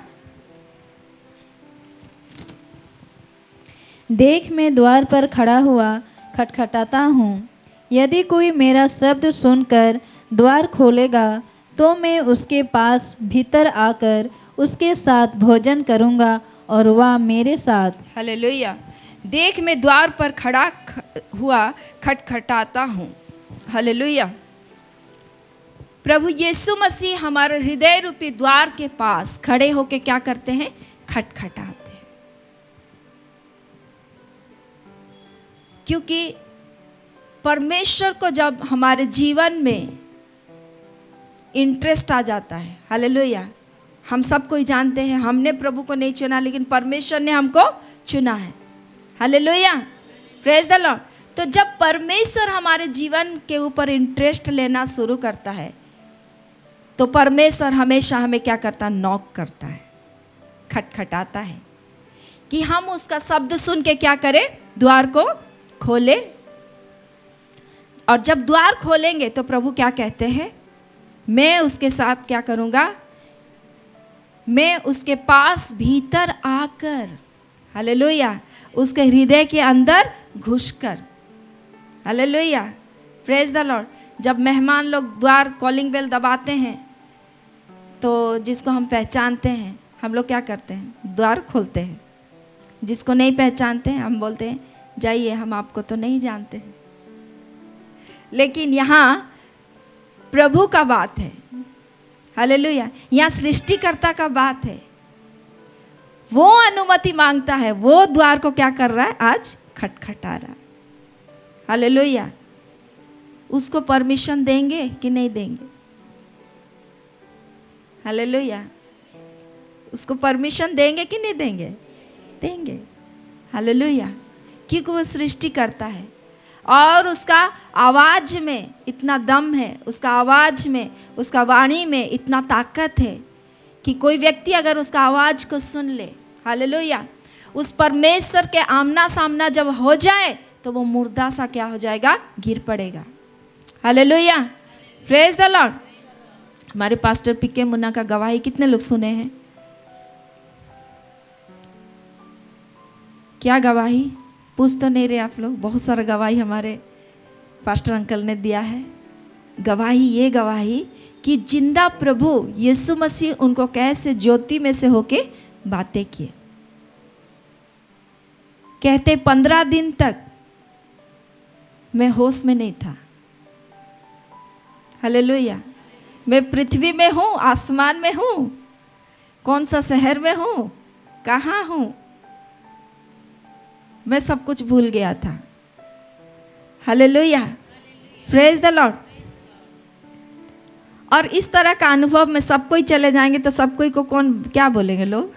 देख मैं द्वार पर खड़ा हुआ खटखटाता हूँ। यदि कोई मेरा शब्द सुनकर द्वार खोलेगा तो मैं उसके पास भीतर आकर उसके साथ भोजन करूँगा और वह मेरे साथ। हालेलुया। देख मैं द्वार पर खड़ा हुआ खटखटाता हूँ। हालेलुया। प्रभु यीशु मसीह हमारे हृदय रूपी द्वार के पास खड़े होके क्या करते हैं? खटखटाते हैं। क्योंकि परमेश्वर को जब हमारे जीवन में इंटरेस्ट आ जाता है, हालेलुया। हम सब कोई जानते हैं हमने प्रभु को नहीं चुना, लेकिन परमेश्वर ने हमको चुना है। Hallelujah, praise the Lord. तो जब परमेश्वर हमारे जीवन के ऊपर इंटरेस्ट लेना शुरू करता है तो परमेश्वर हमेशा हमें क्या करता है? नॉक करता है, खटखटाता है कि हम उसका शब्द सुन के क्या करें? द्वार को खोले। और जब द्वार खोलेंगे तो प्रभु क्या कहते हैं? मैं उसके साथ क्या करूँगा? मैं उसके पास भीतर आकर, हालेलुया, उसके हृदय के अंदर घुसकर हालेलुया, प्रेज द लॉर्ड। जब मेहमान लोग द्वार कॉलिंग बेल दबाते हैं तो जिसको हम पहचानते हैं हम लोग क्या करते हैं, द्वार खोलते हैं। जिसको नहीं पहचानते हैं हम बोलते हैं जाइए, हम आपको तो नहीं जानते हैं। लेकिन यहाँ प्रभु का बात है, हालेलुया, यहाँ सृष्टिकर्ता का बात है। वो अनुमति मांगता है, वो द्वार को क्या कर रहा है, आज खटखटा रहा है। हालेलुया, उसको परमिशन देंगे कि नहीं देंगे? हालेलुया, उसको परमिशन देंगे कि नहीं देंगे? देंगे। हालेलुया, क्योंकि वो सृष्टि करता है और उसका आवाज में इतना दम है, उसका आवाज में, उसका वाणी में इतना ताकत है कि कोई व्यक्ति अगर उसका आवाज को सुन ले, हालेलुया, उस परमेश्वर के आमना सामना जब हो जाए तो वो मुर्दा सा क्या हो जाएगा, गिर पड़ेगा। Hallelujah, praise the Lord. हमारे पास्टर पीके मुन्ना का गवाही कितने लोग सुने हैं? क्या गवाही? पूछ तो नहीं रहे आप लोग? बहुत सारा गवाही हमारे पास्टर अंकल ने दिया है। गवाही, ये गवाही कि जिंदा प्रभु यीशु मसीह उनको कैसे ज्योति में से होके बातें किए। कहते 15 दिन तक मैं होश में नहीं था। हालेलुया, मैं पृथ्वी में हूँ, आसमान में हूँ, कौन सा शहर में हूँ, कहाँ हूँ, मैं सब कुछ भूल गया था। Hallelujah, praise the Lord. और इस तरह का अनुभव में सब कोई चले जाएंगे तो सब कोई को कौन क्या बोलेंगे लोग?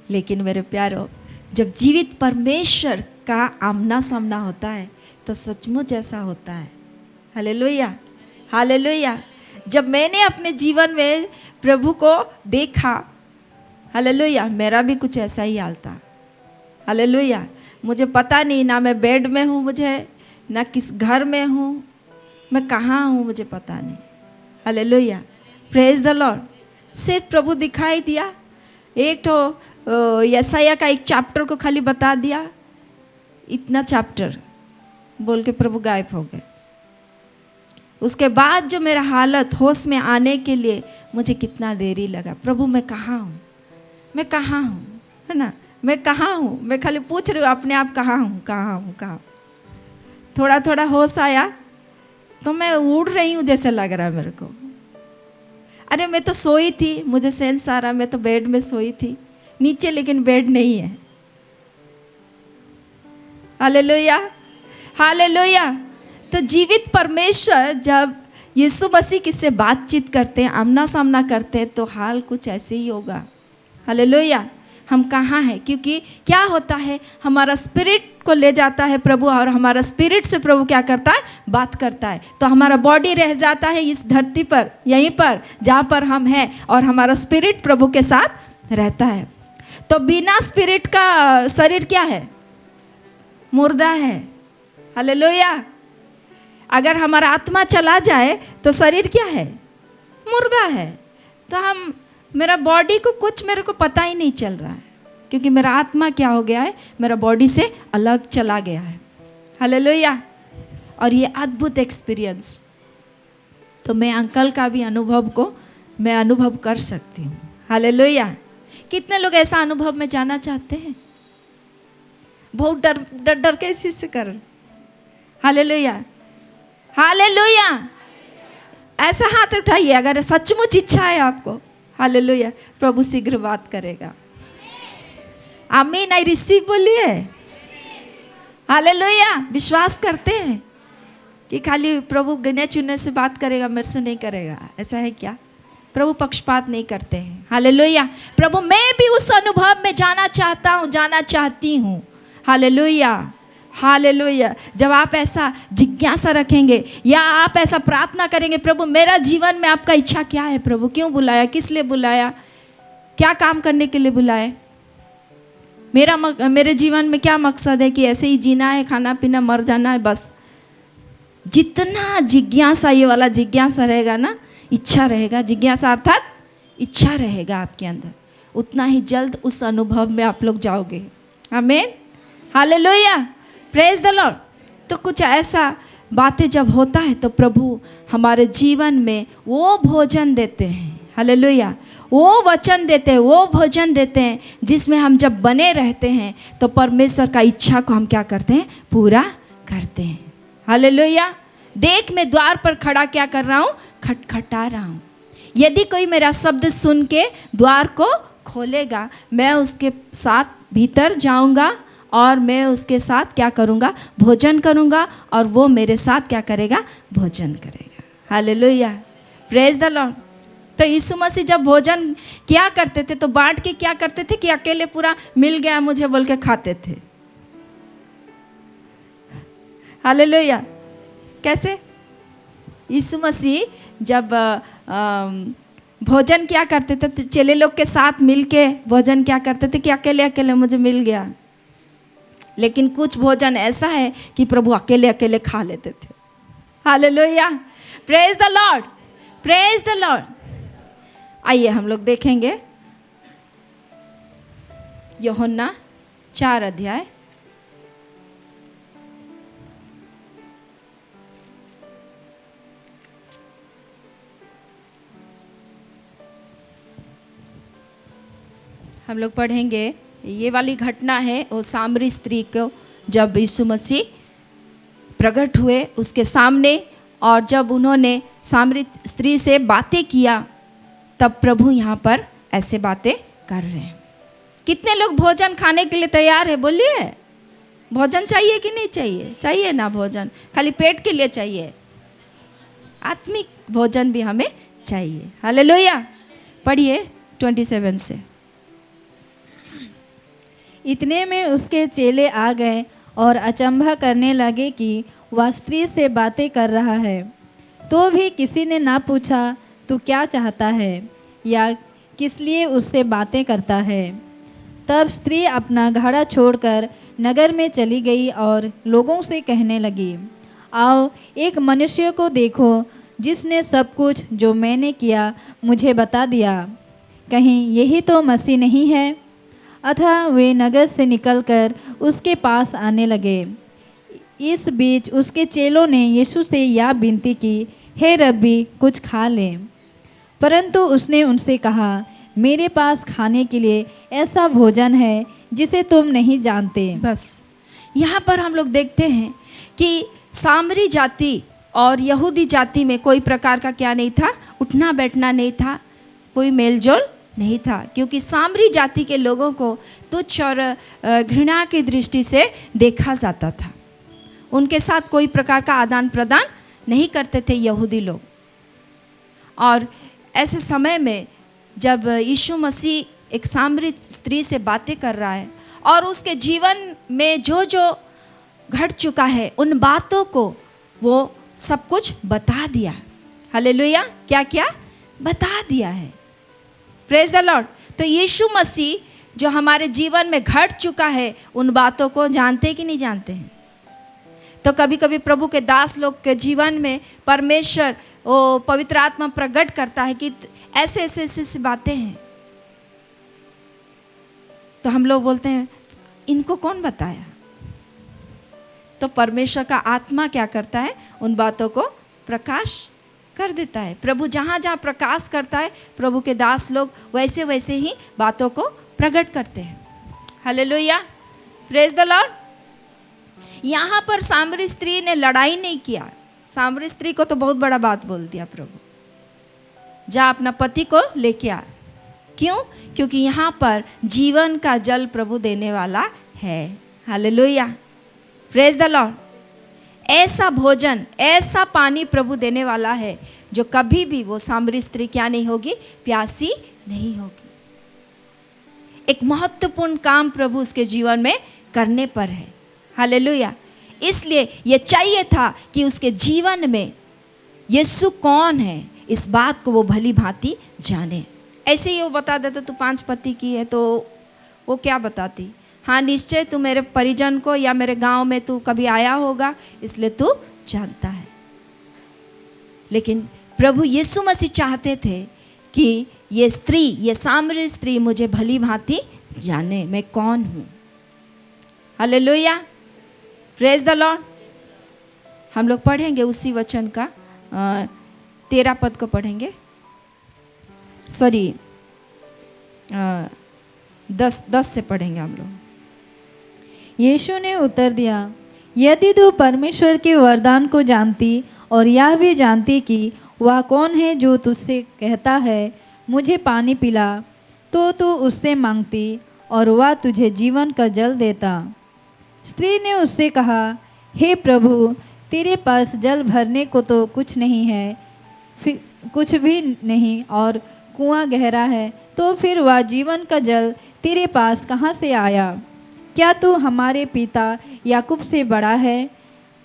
लेकिन मेरे प्यारो, जब जीवित परमेश्वर का आमना सामना होता है तो सचमुच ऐसा होता है। Hallelujah, hallelujah. जब मैंने अपने जीवन में प्रभु को देखा, हालेलुया, मेरा भी कुछ ऐसा ही हाल था। हालेलुया, मुझे पता नहीं, ना मैं बेड में हूँ, मुझे ना किस घर में हूँ, मैं कहाँ हूँ मुझे पता नहीं। Hallelujah, praise the Lord. सिर्फ प्रभु दिखाई दिया, एक तो यशाया का एक चैप्टर को खाली बता दिया, इतना चैप्टर बोल के प्रभु गायब हो गए। उसके बाद जो मेरा हालत होश में आने के लिए मुझे कितना देरी लगा, प्रभु मैं कहाँ हूँ, मैं कहाँ हूँ, है ना, मैं कहाँ हूँ, मैं खाली पूछ रही हूँ अपने आप कहाँ हूँ, कहाँ हूँ, कहाँ। थोड़ा थोड़ा होश आया तो मैं उड़ रही हूँ जैसे लग रहा है मेरे को। अरे मैं तो सोई थी, मुझे सेंस आ रहा, मैं तो बेड में सोई थी नीचे, लेकिन बेड नहीं है। Hallelujah, hallelujah. तो जीवित परमेश्वर जब यीशु मसीह किससे बातचीत करते हैं, आमना सामना करते हैं, तो हाल कुछ ऐसे ही होगा। हालेलुया, हम कहाँ हैं? क्योंकि क्या होता है, हमारा स्पिरिट को ले जाता है प्रभु, और हमारा स्पिरिट से प्रभु क्या करता है, बात करता है। तो हमारा बॉडी रह जाता है इस धरती पर, यहीं पर जहाँ पर हम हैं, और हमारा स्पिरिट प्रभु के साथ रहता है। तो बिना स्पिरिट का शरीर क्या है? मुर्दा है। हालेलुया। अगर हमारा आत्मा चला जाए तो शरीर क्या है? मुर्दा है। तो हम, मेरा बॉडी को कुछ मेरे को पता ही नहीं चल रहा है, क्योंकि मेरा आत्मा क्या हो गया है, मेरा बॉडी से अलग चला गया है। हालेलुया। और ये अद्भुत एक्सपीरियंस तो मैं अंकल का भी अनुभव को मैं अनुभव कर सकती हूँ। हालेलुया। कितने लोग ऐसा अनुभव में जाना चाहते हैं? बहुत डर डर डर के इस चीज़ से कर। Hallelujah, hallelujah. ऐसा हाथ उठाइए अगर सचमुच इच्छा है आपको। हालेलुया। प्रभु शीघ्र बात करेगा। आमीन। आई रिसीव बोलिए। हालेलुया। विश्वास करते हैं कि खाली प्रभु गिने चुने से बात करेगा, मेरे से नहीं करेगा, ऐसा है क्या? प्रभु पक्षपात नहीं करते हैं। हालेलुया। प्रभु मैं भी उस अनुभव में जाना चाहता हूँ, जाना चाहती हूँ। Hallelujah, hallelujah. जब आप ऐसा जिज्ञासा रखेंगे या आप ऐसा प्रार्थना करेंगे, प्रभु मेरा जीवन में आपका इच्छा क्या है, प्रभु क्यों बुलाया, किस लिए बुलाया, क्या काम करने के लिए बुलाए, मेरे जीवन में क्या मकसद है, कि ऐसे ही जीना है, खाना पीना, मर जाना है, बस। जितना जिज्ञासा, ये वाला जिज्ञासा रहेगा ना, इच्छा रहेगा, जिज्ञासा अर्थात इच्छा रहेगा आपके अंदर, उतना ही जल्द उस अनुभव में आप लोग जाओगे। आमीन। हालेलुया। Praise the Lord. तो कुछ ऐसा बातें जब होता है तो प्रभु हमारे जीवन में वो भोजन देते हैं, हालेलुया, वो वचन देते हैं, वो भोजन देते हैं जिसमें हम जब बने रहते हैं तो परमेश्वर का इच्छा को हम क्या करते हैं, पूरा करते हैं, हालेलुया। देख मैं द्वार पर खड़ा क्या कर रहा हूँ, खटखटा रहा हूँ। यदि कोई मेरा शब्द सुन के द्वार को खोलेगा, मैं उसके साथ भीतर जाऊँगा और मैं उसके साथ क्या करूँगा, भोजन करूँगा, और वो मेरे साथ क्या करेगा, भोजन करेगा, हालेलुया, प्रेज द लॉर्ड। तो यीशु मसीह जब भोजन क्या करते थे तो बांट के क्या करते थे कि अकेले पूरा मिल गया मुझे बोल के खाते थे, हालेलुया। कैसे यीशु मसीह जब भोजन क्या करते थे तो चेले लोग के साथ मिल के भोजन क्या करते थे कि अकेले अकेले मुझे मिल गया, लेकिन कुछ भोजन ऐसा है कि प्रभु अकेले अकेले खा लेते थे, hallelujah, praise the Lord, praise the Lord. आइए हम लोग देखेंगे यूहन्ना 4 अध्याय, हम लोग पढ़ेंगे। ये वाली घटना है वो सामरी स्त्री को जब यीशु मसीह प्रकट हुए उसके सामने, और जब उन्होंने सामरी स्त्री से बातें किया तब प्रभु यहाँ पर ऐसे बातें कर रहे हैं। कितने लोग भोजन खाने के लिए तैयार है, बोलिए। भोजन चाहिए कि नहीं चाहिए? चाहिए ना भोजन, खाली पेट के लिए चाहिए, आत्मिक भोजन भी हमें चाहिए, हालेलुया। पढ़िए 27 से। इतने में उसके चेले आ गए और अचंभा करने लगे कि वह स्त्री से बातें कर रहा है। तो भी किसी ने ना पूछा तू क्या चाहता है या किस लिए उससे बातें करता है। तब स्त्री अपना घड़ा छोड़कर नगर में चली गई और लोगों से कहने लगी, आओ एक मनुष्य को देखो जिसने सब कुछ जो मैंने किया मुझे बता दिया। कहीं यही तो मसीह नहीं है? अतः वे नगर से निकलकर उसके पास आने लगे। इस बीच उसके चेलों ने यीशु से यह विनती की, हे रब्बी कुछ खा लें। परंतु उसने उनसे कहा, मेरे पास खाने के लिए ऐसा भोजन है जिसे तुम नहीं जानते। बस यहाँ पर हम लोग देखते हैं कि सामरी जाति और यहूदी जाति में कोई प्रकार का क्या नहीं था, उठना बैठना नहीं था, कोई मेलजोल नहीं था, क्योंकि सामरी जाति के लोगों को तुच्छ और घृणा की दृष्टि से देखा जाता था। उनके साथ कोई प्रकार का आदान प्रदान नहीं करते थे यहूदी लोग। और ऐसे समय में जब यीशु मसीह एक सामरी स्त्री से बातें कर रहा है और उसके जीवन में जो जो घट चुका है उन बातों को वो सब कुछ बता दिया, हालेलुया। क्या क्या बता दिया है, प्रेज द लॉर्ड। तो यीशु मसीह जो हमारे जीवन में घट चुका है उन बातों को जानते कि नहीं जानते हैं? तो कभी कभी प्रभु के दास लोग के जीवन में परमेश्वर वो पवित्र आत्मा प्रकट करता है कि ऐसे ऐसे ऐसे बातें हैं, तो हम लोग बोलते हैं इनको कौन बताया? तो परमेश्वर का आत्मा क्या करता है, उन बातों को प्रकाश कर देता है। प्रभु जहाँ जहाँ प्रकाश करता है प्रभु के दास लोग वैसे वैसे ही बातों को प्रकट करते हैं, हालेलुया, प्रेज द लॉर्ड। यहाँ पर सामरी स्त्री ने लड़ाई नहीं किया। सामरी स्त्री को तो बहुत बड़ा बात बोल दिया प्रभु, जा अपना पति को लेके आ। क्यों? क्योंकि यहाँ पर जीवन का जल प्रभु देने वाला है, हालेलुया, प्रेज द लॉर्ड। ऐसा भोजन, ऐसा पानी प्रभु देने वाला है जो कभी भी वो सामरी स्त्री क्या नहीं होगी, प्यासी नहीं होगी। एक महत्वपूर्ण काम प्रभु उसके जीवन में करने पर है, हालेलुया। इसलिए ये चाहिए था कि उसके जीवन में यीशु कौन है इस बात को वो भली भांति जाने। ऐसे ही वो बता देता तू 5 पति की है तो वो क्या बताती, हाँ निश्चय तू मेरे परिजन को या मेरे गांव में तू कभी आया होगा इसलिए तू जानता है। लेकिन प्रभु यीशु मसीह चाहते थे कि ये स्त्री, ये सामरी स्त्री मुझे भली भांति जाने मैं कौन हूँ, हालेलुया। Praise the Lord. हम लोग पढ़ेंगे उसी वचन का 13 पद को पढ़ेंगे, सॉरी 10 से पढ़ेंगे हम लोग। यीशु ने उत्तर दिया, यदि तू परमेश्वर के वरदान को जानती और यह भी जानती कि वह कौन है जो तुझसे कहता है मुझे पानी पिला, तो तू उससे मांगती और वह तुझे जीवन का जल देता। स्त्री ने उससे कहा, हे प्रभु, तेरे पास जल भरने को तो कुछ नहीं है, कुछ भी नहीं, और कुआं गहरा है, तो फिर वह जीवन का जल तेरे पास कहाँ से आया? क्या तू हमारे पिता याकूब से बड़ा है,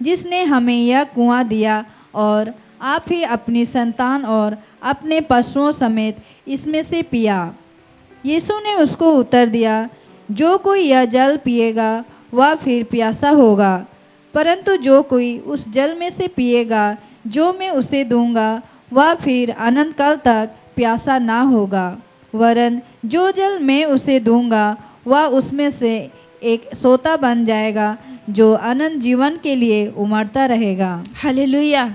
जिसने हमें यह कुआं दिया और आप ही अपनी संतान और अपने पशुओं समेत इसमें से पिया? यीशु ने उसको उत्तर दिया, जो कोई यह जल पिएगा वह फिर प्यासा होगा, परंतु जो कोई उस जल में से पिएगा जो मैं उसे दूंगा वह फिर अनंत काल तक प्यासा ना होगा, वरन जो जल मैं उसे दूंगा वह उसमें से एक सोता बन जाएगा जो अनंत जीवन के लिए उमड़ता रहेगा। हालेलुया।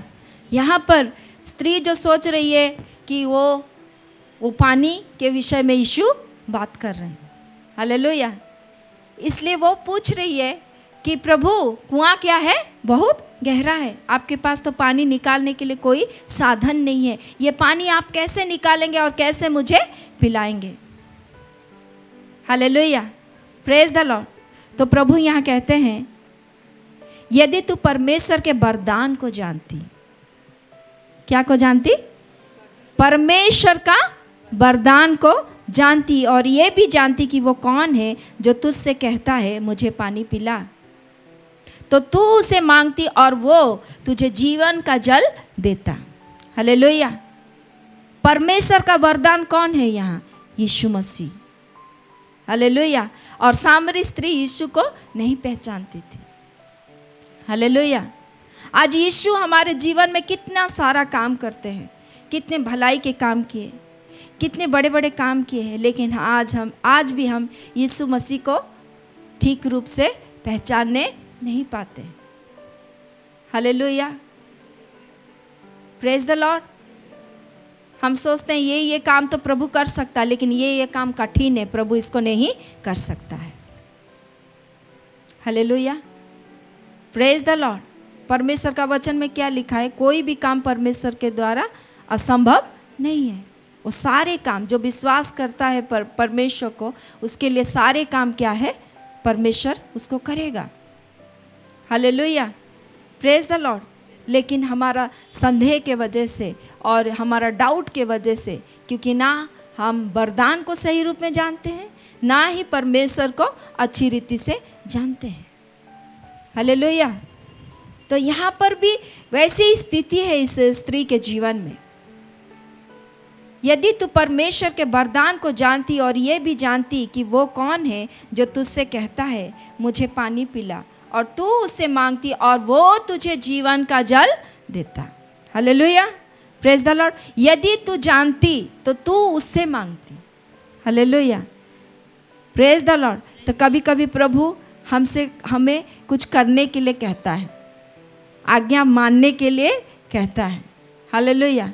यहाँ पर स्त्री जो सोच रही है कि वो पानी के विषय में यीशु बात कर रहे हैं। हालेलुया। इसलिए वो पूछ रही है कि प्रभु कुआं क्या है? बहुत गहरा है, आपके पास तो पानी निकालने के लिए कोई साधन नहीं है, ये पानी आप कैसे निकालेंगे और कैसे मुझे पिलाएंगे? Hallelujah, praise the Lord. तो प्रभु यहाँ कहते हैं, यदि तू परमेश्वर के वरदान को जानती, क्या को जानती? परमेश्वर का वरदान को जानती और ये भी जानती कि वो कौन है जो तुझसे कहता है मुझे पानी पिला, तो तू उसे मांगती और वो तुझे जीवन का जल देता। हालेलुया। परमेश्वर का वरदान कौन है यहाँ? यीशु मसीह। हालेलुया। और सामरी स्त्री यीशु को नहीं पहचानती थी। हालेलुया। आज यीशु हमारे जीवन में कितना सारा काम करते हैं, कितने भलाई के काम किए, कितने बड़े बड़े काम किए हैं, लेकिन आज भी हम यीशु मसीह को ठीक रूप से पहचानने नहीं पाते। Hallelujah, praise the Lord. हम सोचते हैं ये काम तो प्रभु कर सकता है, लेकिन ये काम कठिन है, प्रभु इसको नहीं कर सकता है। Hallelujah, praise the Lord. परमेश्वर का वचन में क्या लिखा है? कोई भी काम परमेश्वर के द्वारा असंभव नहीं है। वो सारे काम जो विश्वास करता है परमेश्वर को, उसके लिए सारे काम क्या है? परमेश्वर उसको करेगा। Hallelujah, praise the Lord. लेकिन हमारा संदेह के वजह से और हमारा डाउट के वजह से, क्योंकि ना हम वरदान को सही रूप में जानते हैं, ना ही परमेश्वर को अच्छी रीति से जानते हैं। हालेलुया। तो यहाँ पर भी वैसी ही स्थिति है इस स्त्री के जीवन में। यदि तू परमेश्वर के वरदान को जानती और ये भी जानती कि वो कौन है जो तुझसे कहता है मुझे पानी पिला, और तू उससे मांगती और वो तुझे जीवन का जल देता। Hallelujah, praise the Lord. यदि तू जानती तो तू उससे मांगती। Hallelujah, praise the Lord. तो कभी कभी प्रभु हमें कुछ करने के लिए कहता है, आज्ञा मानने के लिए कहता है। हालेलुया।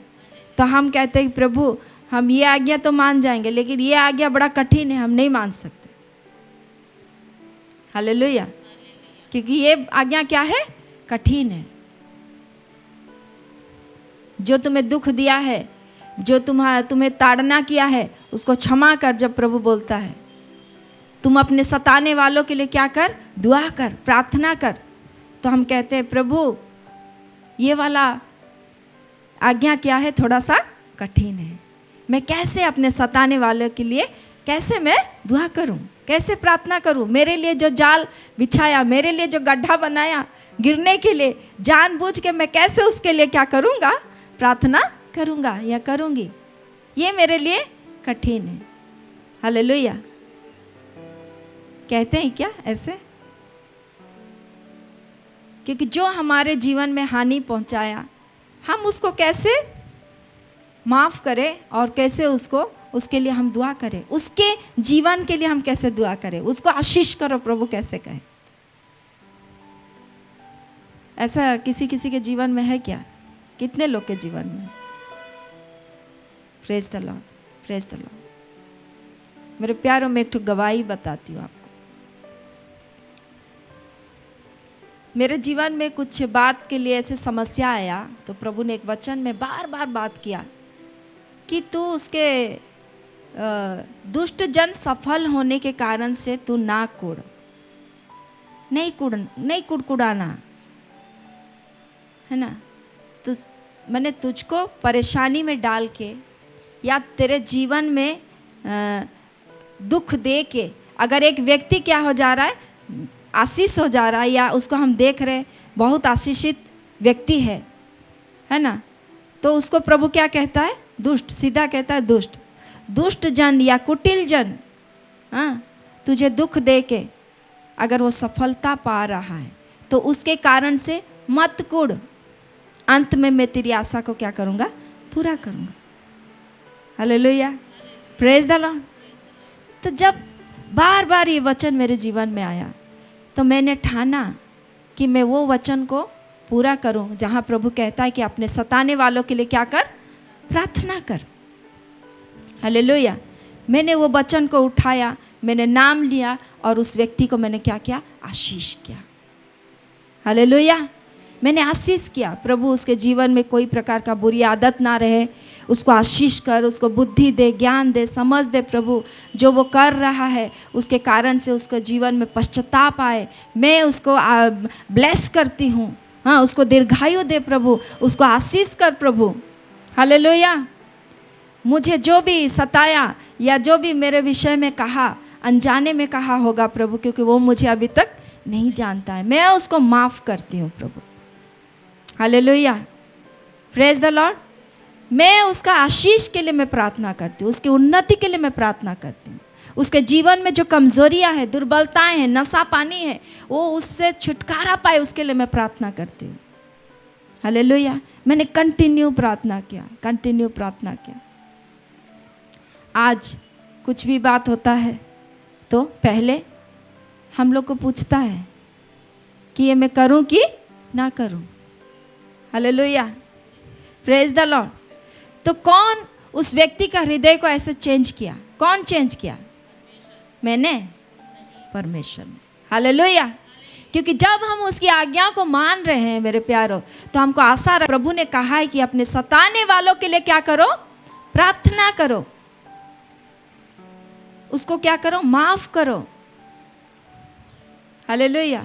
तो हम कहते हैं प्रभु हम ये आज्ञा तो मान जाएंगे, लेकिन ये आज्ञा बड़ा कठिन है, हम नहीं मान सकते। हालेलुया, क्योंकि ये आज्ञा क्या है? कठिन है। जो तुम्हें दुख दिया है, जो तुम्हें ताड़ना किया है, उसको क्षमा कर। जब प्रभु बोलता है तुम अपने सताने वालों के लिए क्या कर? दुआ कर, प्रार्थना कर। तो हम कहते हैं प्रभु ये वाला आज्ञा क्या है? थोड़ा सा कठिन है। मैं कैसे अपने सताने वालों के लिए कैसे मैं दुआ करूं, कैसे प्रार्थना करूं? मेरे लिए जो जाल बिछाया, मेरे लिए जो गड्ढा बनाया गिरने के लिए, जानबूझ के मैं कैसे उसके लिए क्या करूंगा? प्रार्थना करूंगा या करूंगी? ये मेरे लिए कठिन है। हालेलुया। कहते हैं क्या ऐसे? क्योंकि जो हमारे जीवन में हानि पहुंचाया, हम उसको कैसे माफ़ करें और कैसे उसके लिए हम दुआ करें, उसके जीवन के लिए हम कैसे दुआ करें, उसको आशीष करो प्रभु कैसे कहें? ऐसा किसी किसी के जीवन में है क्या? कितने लोग के जीवन में? Praise the Lord, praise the Lord. मेरे प्यारों में एक ठो गवाही बताती हूँ आपको। मेरे जीवन में कुछ बात के लिए ऐसे समस्या आया तो प्रभु ने एक वचन में बार बार बात किया कि तू उसके दुष्ट जन सफल होने के कारण से तू ना कुड़, नहीं कुड़कुड़ाना है ना। तो मैंने तुझको परेशानी में डाल के या तेरे जीवन में दुख दे के, अगर एक व्यक्ति क्या हो जा रहा है, आशीष हो जा रहा है, या उसको हम देख रहे हैं बहुत आशीषित व्यक्ति है ना, तो उसको प्रभु क्या कहता है? दुष्ट, सीधा कहता है दुष्ट। दुष्ट जन या कुटिल जन, हाँ, तुझे दुख दे के अगर वो सफलता पा रहा है तो उसके कारण से मत कुड़, अंत में मैं तेरी आशा को क्या करूँगा? पूरा करूँगा। Hallelujah, praise the Lord. तो जब बार बार ये वचन मेरे जीवन में आया तो मैंने ठाना कि मैं वो वचन को पूरा करूं जहां प्रभु कहता है कि अपने सताने वालों के लिए क्या कर? प्रार्थना कर। हालेलुया। मैंने वो वचन को उठाया, मैंने नाम लिया और उस व्यक्ति को मैंने क्या किया? आशीष किया। हालेलुया, मैंने आशीष किया। प्रभु उसके जीवन में कोई प्रकार का बुरी आदत ना रहे, उसको आशीष कर, उसको बुद्धि दे, ज्ञान दे, समझ दे। प्रभु जो वो कर रहा है उसके कारण से उसके जीवन में पश्चाताप आए, मैं उसको ब्लेस करती हूँ। हाँ, उसको दीर्घायु दे प्रभु, उसको आशीष कर प्रभु। हालेलुया। मुझे जो भी सताया या जो भी मेरे विषय में कहा, अनजाने में कहा होगा प्रभु, क्योंकि वो मुझे अभी तक नहीं जानता है, मैं उसको माफ़ करती हूँ प्रभु। Hallelujah, praise the lord. मैं उसका आशीष के लिए मैं प्रार्थना करती हूँ, उसकी उन्नति के लिए मैं प्रार्थना करती हूँ। उसके जीवन में जो कमजोरियाँ हैं, दुर्बलताएं हैं, नशा पानी है, वो उससे छुटकारा पाए, उसके लिए मैं प्रार्थना करती हूँ। हालेलुया। मैंने कंटिन्यू प्रार्थना किया। आज कुछ भी बात होता है तो पहले हम लोग को पूछता है कि ये मैं करूं कि ना करूं। Hallelujah, praise the Lord. तो कौन उस व्यक्ति का हृदय को ऐसे चेंज किया? कौन चेंज किया? मैंने? परमेश्वर ने। हालेलुया। क्योंकि जब हम उसकी आज्ञा को मान रहे हैं मेरे प्यारों, तो हमको आशा, प्रभु ने कहा है कि अपने सताने वालों के लिए क्या करो? प्रार्थना करो, उसको क्या करो? माफ करो। Hallelujah,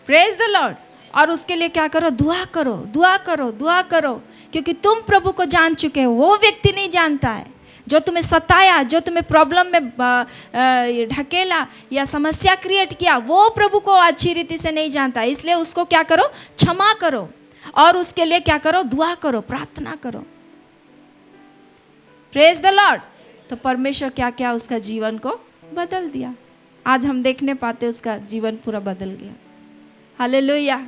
praise the Lord. और उसके लिए क्या करो? दुआ करो, क्योंकि तुम प्रभु को जान चुके हो, वो व्यक्ति नहीं जानता है। जो तुम्हें सताया, जो तुम्हें प्रॉब्लम में ढकेला या समस्या क्रिएट किया, वो प्रभु को अच्छी रीति से नहीं जानता। इसलिए उसको क्या करो? क्षमा करो, और उसके लिए क्या करो? दुआ करो, प्रार्थना करो। Praise the Lord. तो परमेश्वर क्या क्या उसका जीवन को बदल दिया। आज हम देखने पाते उसका जीवन पूरा बदल गया। हालेलुया।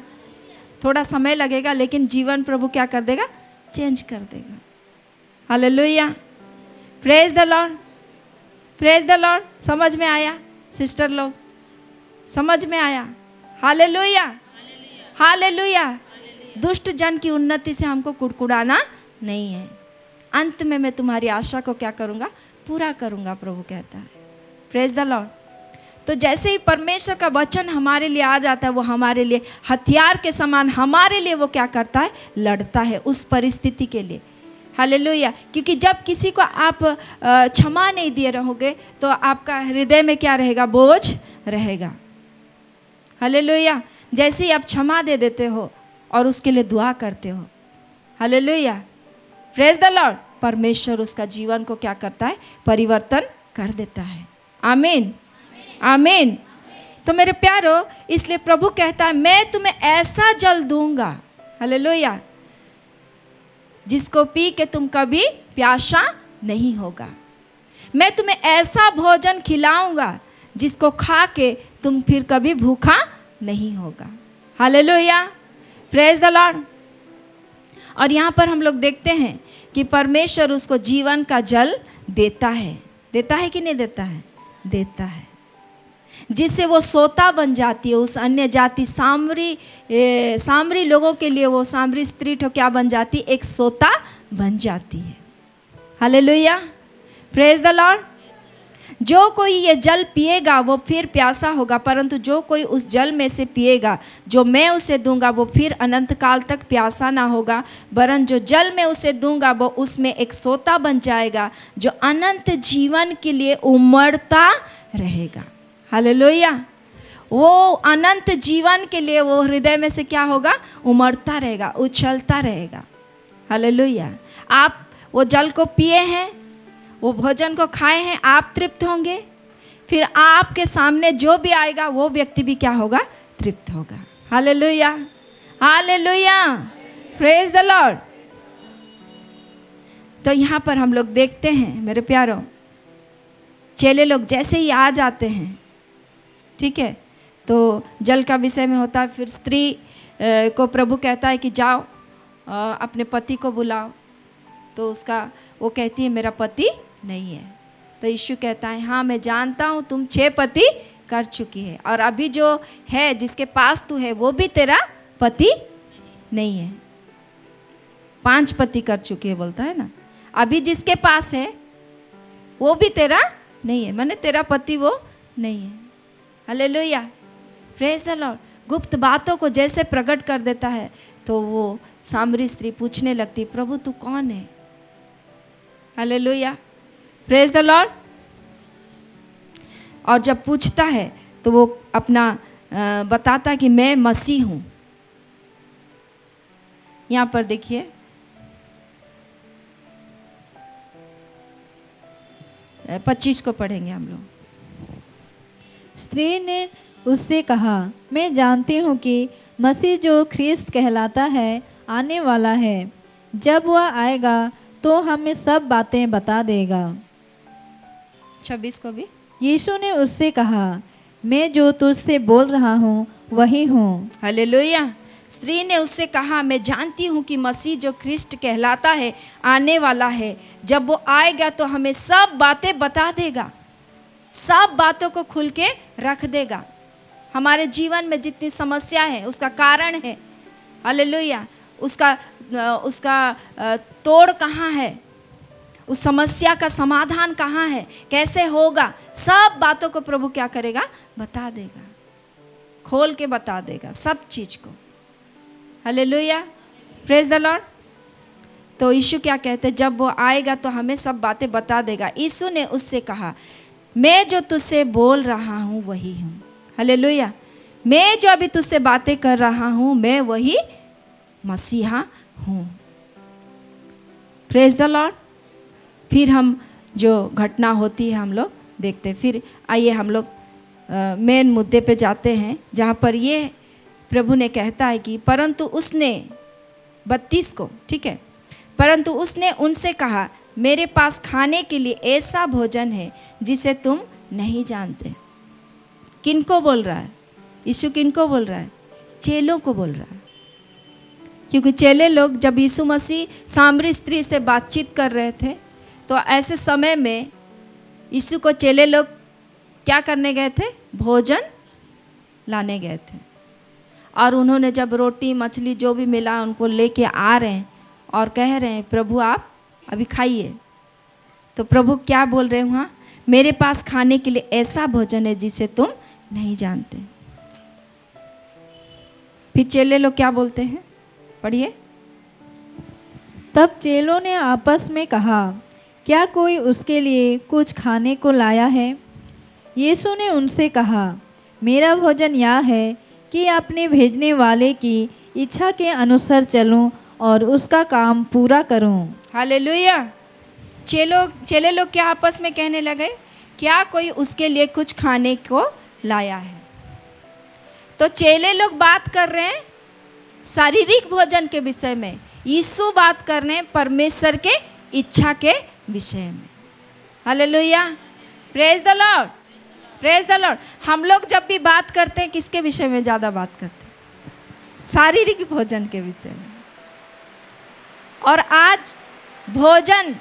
थोड़ा समय लगेगा, लेकिन जीवन प्रभु क्या कर देगा? चेंज कर देगा। Hallelujah, praise the Lord, praise the Lord. समझ में आया सिस्टर लोग? समझ में आया? Hallelujah, hallelujah. दुष्ट जन की उन्नति से हमको कुड़कुड़ाना नहीं है। अंत में मैं तुम्हारी आशा को क्या करूँगा? पूरा करूँगा, प्रभु कहता है। Praise the Lord. तो जैसे ही परमेश्वर का वचन हमारे लिए आ जाता है, वो हमारे लिए हथियार के समान, हमारे लिए वो क्या करता है? लड़ता है उस परिस्थिति के लिए। हालेलुया। क्योंकि जब किसी को आप क्षमा नहीं दिए रहोगे तो आपका हृदय में क्या रहेगा? बोझ रहेगा। हालेलुया। जैसे ही आप क्षमा दे देते हो और उसके लिए दुआ करते हो, हालेलुया, प्रेज द लॉर्ड, परमेश्वर उसका जीवन को क्या करता है? परिवर्तन कर देता है। आमीन, आमीन। तो मेरे प्यारो, इसलिए प्रभु कहता है मैं तुम्हें ऐसा जल दूंगा, हालेलुया, जिसको पी के तुम कभी प्यासा नहीं होगा। मैं तुम्हें ऐसा भोजन खिलाऊंगा जिसको खा के तुम फिर कभी भूखा नहीं होगा। Hallelujah, praise the Lord. और यहाँ पर हम लोग देखते हैं कि परमेश्वर उसको जीवन का जल देता है। देता है कि नहीं देता है? देता है। जिससे वो सोता बन जाती है। उस अन्य जाति सामरी लोगों के लिए वो सामरी स्त्री तो क्या बन जाती, एक सोता बन जाती है। Hallelujah, praise the Lord. जो कोई ये जल पिएगा वो फिर प्यासा होगा, परंतु जो कोई उस जल में से पिएगा जो मैं उसे दूंगा वो फिर अनंत काल तक प्यासा ना होगा, वरन जो जल मैं उसे दूंगा वो उसमें एक सोता बन जाएगा जो अनंत जीवन के लिए उमड़ता रहेगा। हालेलुया, वो अनंत जीवन के लिए वो हृदय में से क्या होगा, उमड़ता रहेगा, उछलता रहेगा। हालेलुया, आप वो जल को पिए हैं, वो भोजन को खाए हैं, आप तृप्त होंगे, फिर आपके सामने जो भी आएगा वो व्यक्ति भी क्या होगा, तृप्त होगा। Hallelujah, hallelujah, praise the Lord. तो यहाँ पर हम लोग देखते हैं मेरे प्यारों, चेले लोग जैसे ही आ जाते हैं, ठीक है, तो जल का विषय में होता है। फिर स्त्री को प्रभु कहता है कि जाओ अपने पति को बुलाओ, तो उसका वो कहती है मेरा पति नहीं है। तो यीशु कहता है हाँ मैं जानता हूँ तुम 6 पति कर चुकी है, और अभी जो है जिसके पास तू है वो भी तेरा पति नहीं है। 5 पति कर चुकी है बोलता है ना, अभी जिसके पास है वो भी तेरा नहीं है, माने तेरा पति वो नहीं है। Hallelujah, praise the Lord. गुप्त बातों को जैसे प्रकट कर देता है, तो वो सामरी स्त्री पूछने लगती प्रभु तू कौन है। Hallelujah, praise the Lord. और जब पूछता है तो वो अपना बताता कि मैं मसीह हूँ। यहाँ पर देखिए 25 को पढ़ेंगे हम लोग। स्त्री ने उससे कहा मैं जानती हूँ कि मसीह जो ख्रिस्त कहलाता है आने वाला है, जब वह आएगा तो हमें सब बातें बता देगा। 26 को भी। यीशु ने उससे कहा मैं जो तुझसे बोल रहा हूँ वही हूँ। हालेलुया। स्त्री ने उससे कहा मैं जानती हूँ कि मसीह जो ख्रिस्त कहलाता है आने वाला है, जब वो आएगा तो हमें सब बातें बता देगा, सब बातों को खुल के रख देगा। हमारे जीवन में जितनी समस्या है उसका कारण है, हालेलुया, उसका तोड़ कहाँ है, उस समस्या का समाधान कहाँ है, कैसे होगा, सब बातों को प्रभु क्या करेगा, बता देगा, खोल के बता देगा सब चीज को। Hallelujah, praise the Lord. तो यीशु क्या कहते, जब वो आएगा तो हमें सब बातें बता देगा। यीशु ने उससे कहा मैं जो तुझसे बोल रहा हूँ वही हूँ। हालेलुया, मैं जो अभी तुझसे बातें कर रहा हूँ मैं वही मसीहा हूँ। Praise the Lord. फिर हम जो घटना होती है हम लोग देखते हैं। फिर आइए हम लोग मेन मुद्दे पे जाते हैं, जहाँ पर ये प्रभु ने कहता है कि परंतु उसने 32 को, ठीक है, परंतु उसने उनसे कहा मेरे पास खाने के लिए ऐसा भोजन है जिसे तुम नहीं जानते। किनको बोल रहा है यीशु, किनको बोल रहा है, चेलों को बोल रहा है। क्योंकि चेले लोग जब यीशु मसीह सामरी स्त्री से बातचीत कर रहे थे, तो ऐसे समय में यीशु को चेले लोग क्या करने गए थे, भोजन लाने गए थे। और उन्होंने जब रोटी मछली जो भी मिला उनको लेके आ रहे हैं और कह रहे हैं प्रभु आप अभी खाइए। तो प्रभु क्या बोल रहे हैं वहाँ, मेरे पास खाने के लिए ऐसा भोजन है जिसे तुम नहीं जानते। फिर चेले लोग क्या बोलते हैं, पढ़िए। तब चेलों ने आपस में कहा क्या कोई उसके लिए कुछ खाने को लाया है। यीशु ने उनसे कहा मेरा भोजन यह है कि अपने भेजने वाले की इच्छा के अनुसार चलूं और उसका काम पूरा करूं। हालेलुया। चेले लोग क्या आपस में कहने लगे, क्या कोई उसके लिए कुछ खाने को लाया है। तो चेले लोग बात कर रहे हैं शारीरिक भोजन के विषय में, यीशु बात कर रहे हैं परमेश्वर के इच्छा के विषय में। Hallelujah, praise the Lord, praise the Lord. हम लोग जब भी बात करते हैं किसके विषय में ज़्यादा बात करते हैं, शारीरिक भोजन के विषय में। और आज भोजन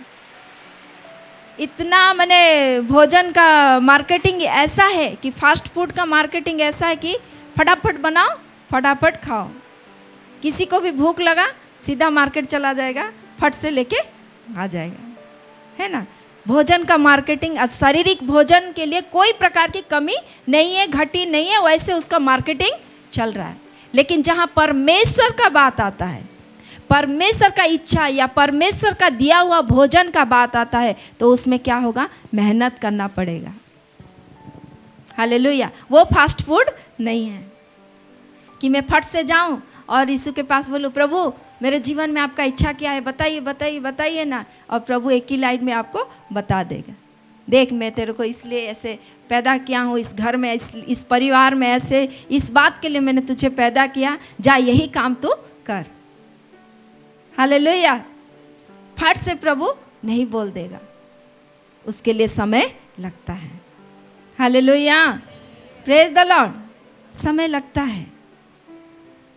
इतना मैंने भोजन का मार्केटिंग ऐसा है कि फास्ट फूड का मार्केटिंग ऐसा है कि फटाफट बनाओ फटाफट खाओ। किसी को भी भूख लगा सीधा मार्केट चला जाएगा, फट से लेके आ जाएगा, है ना। भोजन का मार्केटिंग, शारीरिक भोजन के लिए कोई प्रकार की कमी नहीं है, घटी नहीं है, वैसे उसका मार्केटिंग चल रहा है। लेकिन जहाँ परमेश्वर का बात आता है, परमेश्वर का इच्छा या परमेश्वर का दिया हुआ भोजन का बात आता है, तो उसमें क्या होगा, मेहनत करना पड़ेगा। हालेलुया। वो फास्ट फूड नहीं है कि मैं फट से जाऊं और यीशु के पास बोलूं, प्रभु मेरे जीवन में आपका इच्छा क्या है, बताइए बताइए बताइए ना, और प्रभु एक ही लाइन में आपको बता देगा। देख मैं तेरे को इसलिए ऐसे पैदा किया हूँ, इस घर में, इस परिवार में, ऐसे इस बात के लिए मैंने तुझे पैदा किया, जा यही काम तू कर। हालेलुया। फट से प्रभु नहीं बोल देगा, उसके लिए समय लगता है। Hallelujah, praise the Lord. समय लगता है।